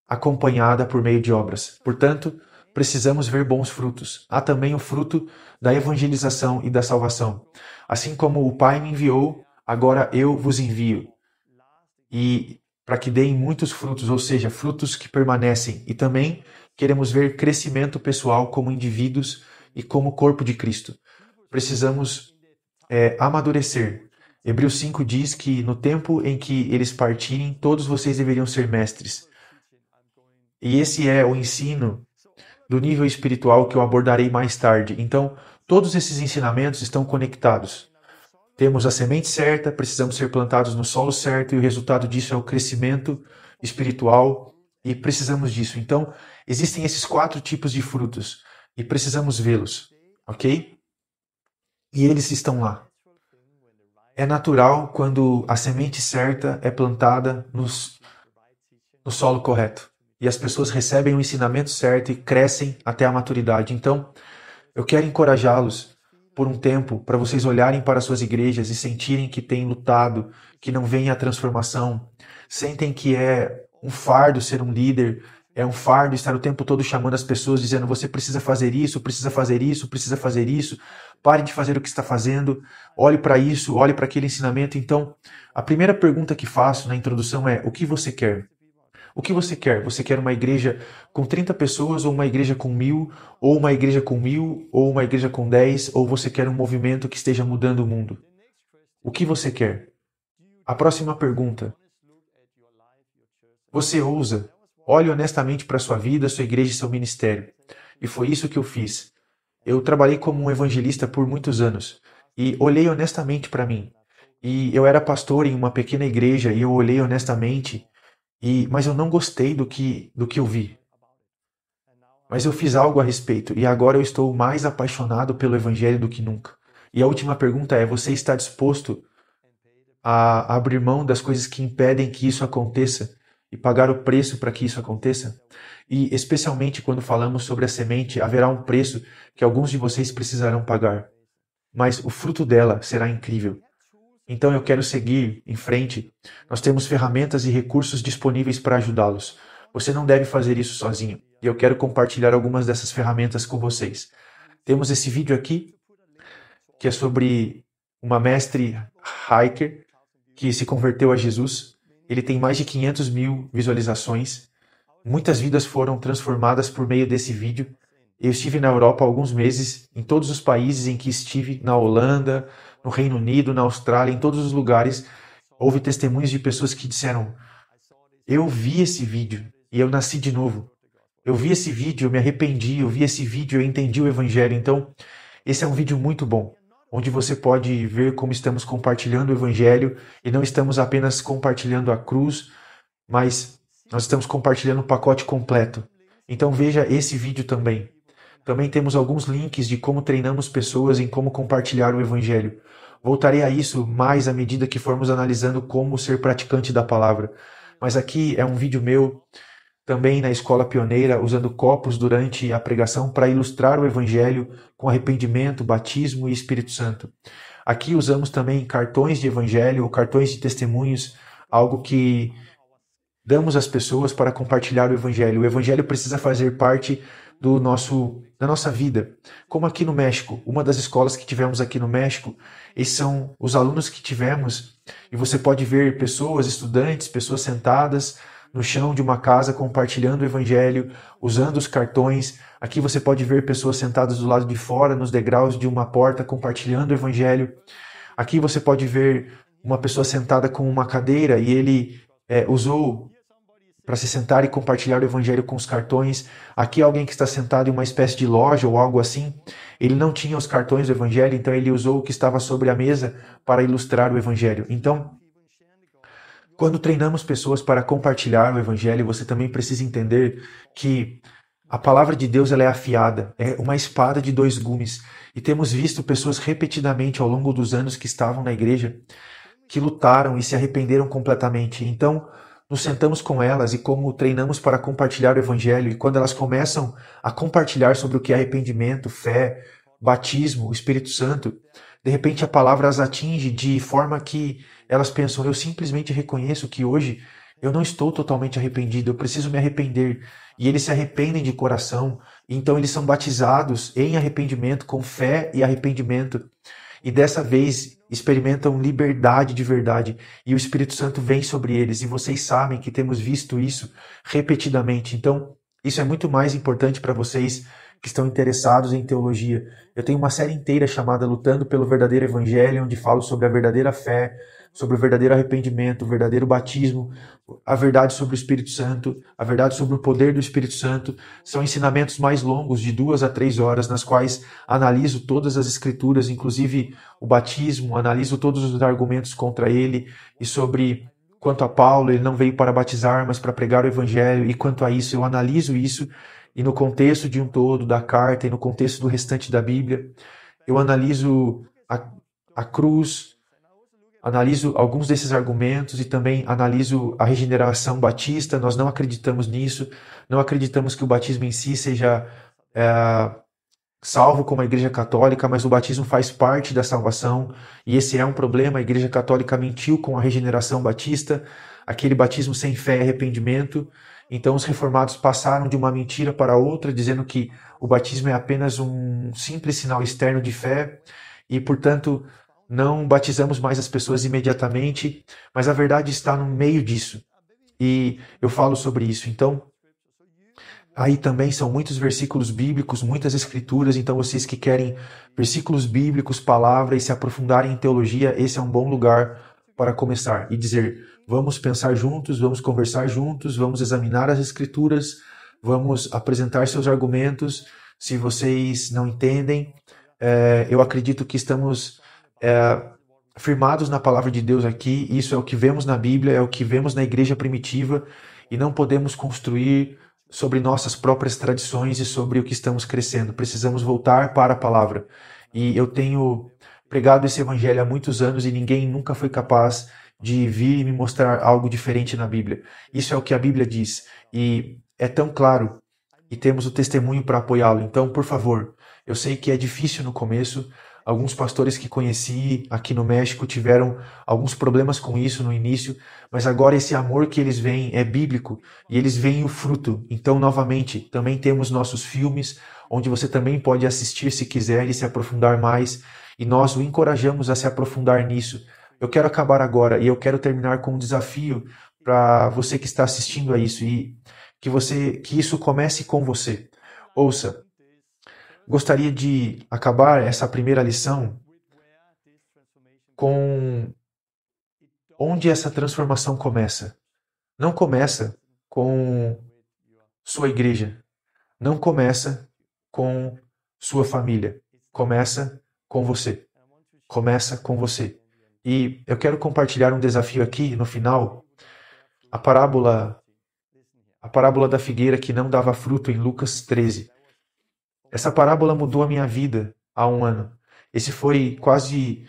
acompanhada por meio de obras. Portanto, precisamos ver bons frutos. Há também o fruto da evangelização e da salvação. Assim como o Pai me enviou, agora eu vos envio. E para que deem muitos frutos, ou seja, frutos que permanecem. E também queremos ver crescimento pessoal como indivíduos e como corpo de Cristo. Precisamos amadurecer. Hebreus 5 diz que no tempo em que eles partirem, todos vocês deveriam ser mestres. E esse é o ensino do nível espiritual que eu abordarei mais tarde. Então, todos esses ensinamentos estão conectados. Temos a semente certa, precisamos ser plantados no solo certo, e o resultado disso é o crescimento espiritual, e precisamos disso. Então, existem esses 4 tipos de frutos, e precisamos vê-los, ok? E eles estão lá. É natural quando a semente certa é plantada no solo correto. E as pessoas recebem o ensinamento certo e crescem até a maturidade. Então, eu quero encorajá-los por um tempo para vocês olharem para suas igrejas e sentirem que têm lutado, que não vem a transformação. Sentem que é um fardo ser um líder, é um fardo estar o tempo todo chamando as pessoas, dizendo: você precisa fazer isso, precisa fazer isso, precisa fazer isso. Pare de fazer o que está fazendo, olhe para isso, olhe para aquele ensinamento. Então, a primeira pergunta que faço na introdução é: o que você quer? O que você quer? Você quer uma igreja com 30 pessoas, ou uma igreja com 1000, ou uma igreja com 1000, ou uma igreja com 10, ou você quer um movimento que esteja mudando o mundo? O que você quer? A próxima pergunta: você ousa? Olhe honestamente para sua vida, sua igreja e seu ministério. E foi isso que eu fiz. Eu trabalhei como um evangelista por muitos anos e olhei honestamente para mim. E eu era pastor em uma pequena igreja e eu olhei honestamente, mas eu não gostei do que eu vi. Mas eu fiz algo a respeito e agora eu estou mais apaixonado pelo evangelho do que nunca. E a última pergunta é: você está disposto a abrir mão das coisas que impedem que isso aconteça e pagar o preço para que isso aconteça? E especialmente quando falamos sobre a semente, haverá um preço que alguns de vocês precisarão pagar, mas o fruto dela será incrível. Então eu quero seguir em frente. Nós temos ferramentas e recursos disponíveis para ajudá-los. Você não deve fazer isso sozinho. E eu quero compartilhar algumas dessas ferramentas com vocês. Temos esse vídeo aqui, que é sobre uma mestre hiker que se converteu a Jesus. Ele tem mais de 500 mil visualizações. Muitas vidas foram transformadas por meio desse vídeo. Eu estive na Europa há alguns meses, em todos os países em que estive, na Holanda, no Reino Unido, na Austrália, em todos os lugares, houve testemunhos de pessoas que disseram: eu vi esse vídeo e eu nasci de novo. Eu vi esse vídeo, eu me arrependi, eu vi esse vídeo, eu entendi o Evangelho. Então, esse é um vídeo muito bom, onde você pode ver como estamos compartilhando o Evangelho e não estamos apenas compartilhando a cruz, mas nós estamos compartilhando o pacote completo. Então veja esse vídeo também. Também temos alguns links de como treinamos pessoas em como compartilhar o Evangelho. Voltarei a isso mais à medida que formos analisando como ser praticante da palavra. Mas aqui é um vídeo meu, também na Escola Pioneira, usando copos durante a pregação para ilustrar o Evangelho com arrependimento, batismo e Espírito Santo. Aqui usamos também cartões de Evangelho ou cartões de testemunhos, algo que damos às pessoas para compartilhar o Evangelho. O Evangelho precisa fazer parte da nossa vida. Como aqui no México, uma das escolas que tivemos aqui no México, esses são os alunos que tivemos, e você pode ver pessoas, estudantes, pessoas sentadas no chão de uma casa compartilhando o Evangelho, usando os cartões. Aqui você pode ver pessoas sentadas do lado de fora, nos degraus de uma porta, compartilhando o Evangelho. Aqui você pode ver uma pessoa sentada com uma cadeira e ele usou para se sentar e compartilhar o Evangelho com os cartões. Aqui alguém que está sentado em uma espécie de loja ou algo assim, ele não tinha os cartões do Evangelho, então ele usou o que estava sobre a mesa para ilustrar o Evangelho. Então, quando treinamos pessoas para compartilhar o Evangelho, você também precisa entender que a palavra de Deus ela é afiada, é uma espada de dois gumes. E temos visto pessoas repetidamente ao longo dos anos que estavam na igreja, que lutaram e se arrependeram completamente. Então, nos sentamos com elas e como treinamos para compartilhar o Evangelho, e quando elas começam a compartilhar sobre o que é arrependimento, fé, batismo, o Espírito Santo, de repente a palavra as atinge de forma que elas pensam: eu simplesmente reconheço que hoje eu não estou totalmente arrependido, eu preciso me arrepender. E eles se arrependem de coração, então eles são batizados em arrependimento, com fé e arrependimento. E dessa vez experimentam liberdade de verdade e o Espírito Santo vem sobre eles, e vocês sabem que temos visto isso repetidamente. Então, isso é muito mais importante para vocês que estão interessados em teologia. Eu tenho uma série inteira chamada Lutando pelo Verdadeiro Evangelho, onde falo sobre a verdadeira fé, sobre o verdadeiro arrependimento, o verdadeiro batismo, a verdade sobre o Espírito Santo, a verdade sobre o poder do Espírito Santo. São ensinamentos mais longos, de 2 a 3 horas, nas quais analiso todas as escrituras, inclusive o batismo, analiso todos os argumentos contra ele, e sobre quanto a Paulo, ele não veio para batizar, mas para pregar o Evangelho, e quanto a isso, eu analiso isso, e no contexto de um todo, da carta, e no contexto do restante da Bíblia, eu analiso a cruz, analiso alguns desses argumentos e também analiso a regeneração batista. Nós não acreditamos nisso, não acreditamos que o batismo em si seja salvo como a Igreja Católica, mas o batismo faz parte da salvação, e esse é um problema. A Igreja Católica mentiu com a regeneração batista, aquele batismo sem fé e arrependimento. Então os reformados passaram de uma mentira para outra, dizendo que o batismo é apenas um simples sinal externo de fé, e portanto não batizamos mais as pessoas imediatamente, mas a verdade está no meio disso, e eu falo sobre isso. Então, aí também são muitos versículos bíblicos, muitas escrituras. Então vocês que querem versículos bíblicos, palavra, e se aprofundarem em teologia, esse é um bom lugar para começar e dizer: vamos pensar juntos, vamos conversar juntos, vamos examinar as escrituras, vamos apresentar seus argumentos. Se vocês não entendem, eu acredito que estamos firmados na palavra de Deus aqui. Isso é o que vemos na Bíblia, é o que vemos na igreja primitiva, e não podemos construir sobre nossas próprias tradições e sobre o que estamos crescendo. Precisamos voltar para a palavra. E eu tenho pregado esse evangelho há muitos anos e ninguém nunca foi capaz de vir e me mostrar algo diferente na Bíblia. Isso é o que a Bíblia diz, e é tão claro, e temos o testemunho para apoiá-lo. Então, por favor, eu sei que é difícil no começo. Alguns pastores que conheci aqui no México tiveram alguns problemas com isso no início, mas agora esse amor que eles veem é bíblico e eles veem o fruto. Então, novamente, também temos nossos filmes, onde você também pode assistir se quiser e se aprofundar mais, e nós o encorajamos a se aprofundar nisso. Eu quero acabar agora e eu quero terminar com um desafio para você que está assistindo a isso, e que isso comece com você. Ouça, gostaria de acabar essa primeira lição com onde essa transformação começa. Não começa com sua igreja. Não começa com sua família. Começa com você. Começa com você. E eu quero compartilhar um desafio aqui no final. A parábola da figueira que não dava fruto em Lucas 13. Essa parábola mudou a minha vida há um ano. Esse foi quase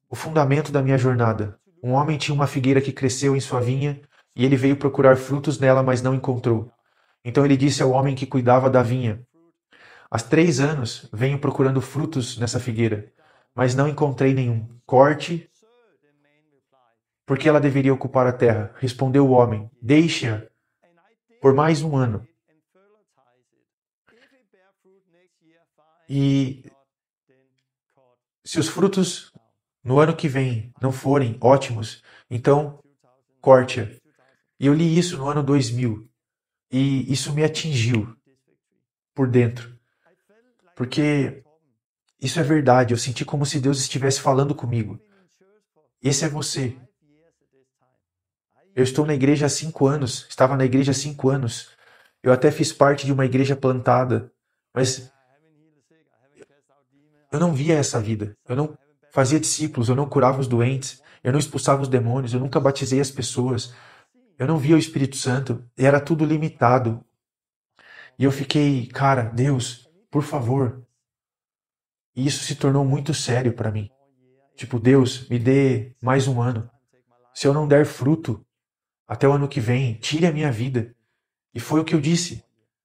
o fundamento da minha jornada. Um homem tinha uma figueira que cresceu em sua vinha e ele veio procurar frutos nela, mas não encontrou. Então ele disse ao homem que cuidava da vinha: há 3 anos venho procurando frutos nessa figueira, mas não encontrei nenhum. Corte, porque ela deveria ocupar a terra. Respondeu o homem: deixe-a por mais um ano. E se os frutos no ano que vem não forem ótimos, então corte-a. E eu li isso no ano 2000 e isso me atingiu por dentro, porque isso é verdade. Eu senti como se Deus estivesse falando comigo. Esse é você. Eu estou na igreja há 5 anos, estava na igreja há 5 anos. Eu até fiz parte de uma igreja plantada, mas eu não via essa vida. Eu não fazia discípulos, eu não curava os doentes, eu não expulsava os demônios, eu nunca batizei as pessoas. Eu não via o Espírito Santo, e era tudo limitado. E eu fiquei, cara, Deus, por favor. E isso se tornou muito sério para mim. Tipo, Deus, me dê mais um ano. Se eu não der fruto até o ano que vem, tire a minha vida. E foi o que eu disse.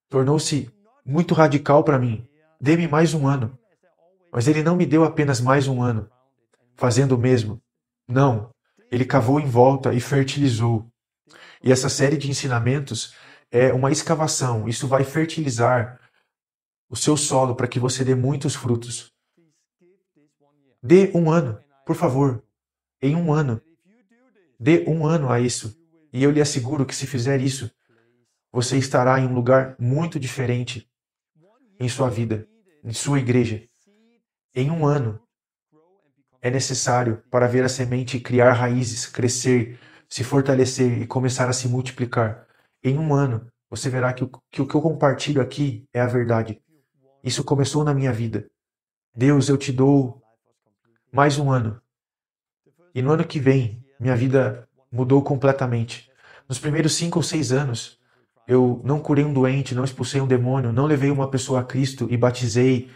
Tornou-se muito radical para mim. Dê-me mais um ano. Mas ele não me deu apenas mais um ano, fazendo o mesmo. Não, ele cavou em volta e fertilizou. E essa série de ensinamentos é uma escavação. Isso vai fertilizar o seu solo para que você dê muitos frutos. Dê um ano, por favor. Em um ano. Dê um ano a isso. E eu lhe asseguro que se fizer isso, você estará em um lugar muito diferente em sua vida, em sua igreja. Em um ano é necessário para ver a semente criar raízes, crescer, se fortalecer e começar a se multiplicar. Em um ano, você verá que o que eu compartilho aqui é a verdade. Isso começou na minha vida. Deus, eu te dou mais um ano. E no ano que vem, minha vida mudou completamente. Nos primeiros 5 ou 6 anos, eu não curei um doente, não expulsei um demônio, não levei uma pessoa a Cristo e batizei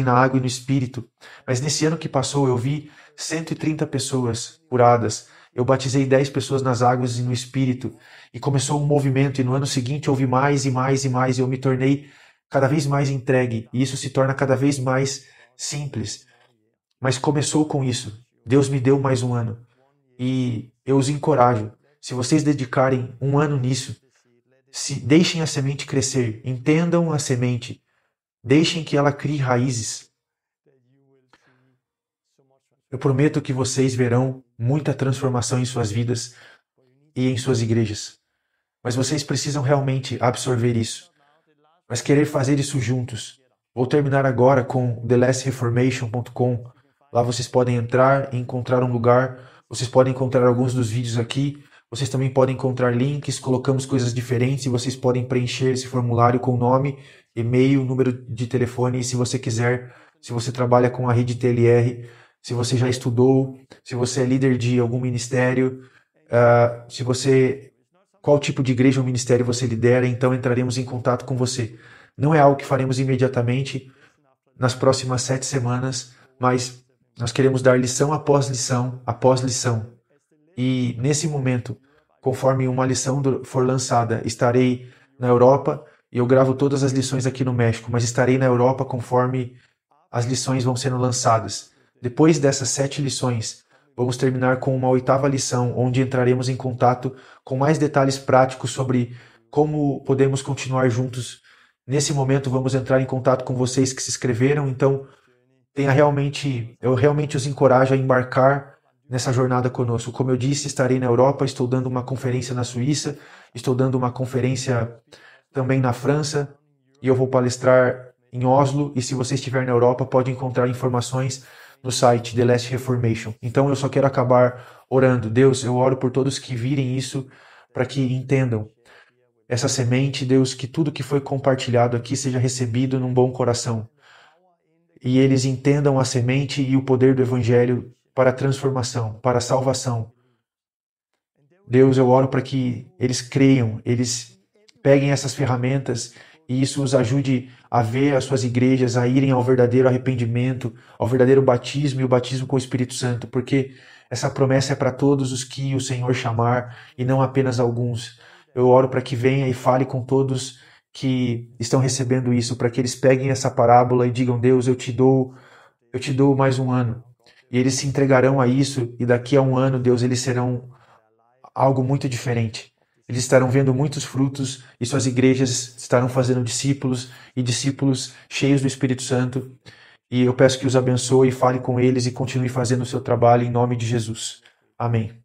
na água e no Espírito. Mas nesse ano que passou, eu vi 130 pessoas curadas. Eu batizei 10 pessoas nas águas e no Espírito. E começou um movimento, e no ano seguinte houve mais e mais e mais. E eu me tornei cada vez mais entregue. E isso se torna cada vez mais simples. Mas começou com isso. Deus me deu mais um ano. E eu os encorajo. Se vocês dedicarem um ano nisso, deixem a semente crescer. Entendam a semente. Deixem que ela crie raízes. Eu prometo que vocês verão muita transformação em suas vidas e em suas igrejas. Mas vocês precisam realmente absorver isso. Mas querer fazer isso juntos. Vou terminar agora com thelastreformation.com. Lá vocês podem entrar e encontrar um lugar. Vocês podem encontrar alguns dos vídeos aqui. Vocês também podem encontrar links. Colocamos coisas diferentes e vocês podem preencher esse formulário com nome, e-mail, número de telefone. E se você quiser, se você trabalha com a rede TLR, se você já estudou, se você é líder de algum ministério, qual tipo de igreja ou ministério você lidera, então entraremos em contato com você. Não é algo que faremos imediatamente nas próximas 7 semanas, mas nós queremos dar lição após lição. E nesse momento, conforme uma lição for lançada, estarei na Europa e eu gravo todas as lições aqui no México, mas estarei na Europa conforme as lições vão sendo lançadas. Depois dessas 7 lições, vamos terminar com uma 8ª lição, onde entraremos em contato com mais detalhes práticos sobre como podemos continuar juntos. Nesse momento, vamos entrar em contato com vocês que se inscreveram, então eu realmente os encorajo a embarcar nessa jornada conosco. Como eu disse, estarei na Europa, estou dando uma conferência na Suíça, estou dando uma conferência também na França, e eu vou palestrar em Oslo, e se você estiver na Europa, pode encontrar informações no site The Last Reformation. Então eu só quero acabar orando. Deus, eu oro por todos que virem isso, para que entendam essa semente, Deus, que tudo que foi compartilhado aqui seja recebido num bom coração. E eles entendam a semente e o poder do Evangelho para a transformação, para a salvação. Deus, eu oro para que eles creiam, eles peguem essas ferramentas e isso os ajude a ver as suas igrejas, a irem ao verdadeiro arrependimento, ao verdadeiro batismo e o batismo com o Espírito Santo, porque essa promessa é para todos os que o Senhor chamar e não apenas alguns. Eu oro para que venha e fale com todos que estão recebendo isso, para que eles peguem essa parábola e digam: Deus, eu te dou mais um ano. E eles se entregarão a isso, e daqui a um ano, Deus, eles serão algo muito diferente. Eles estarão vendo muitos frutos e suas igrejas estarão fazendo discípulos e discípulos cheios do Espírito Santo. E eu peço que os abençoe, fale com eles e continue fazendo o seu trabalho em nome de Jesus. Amém.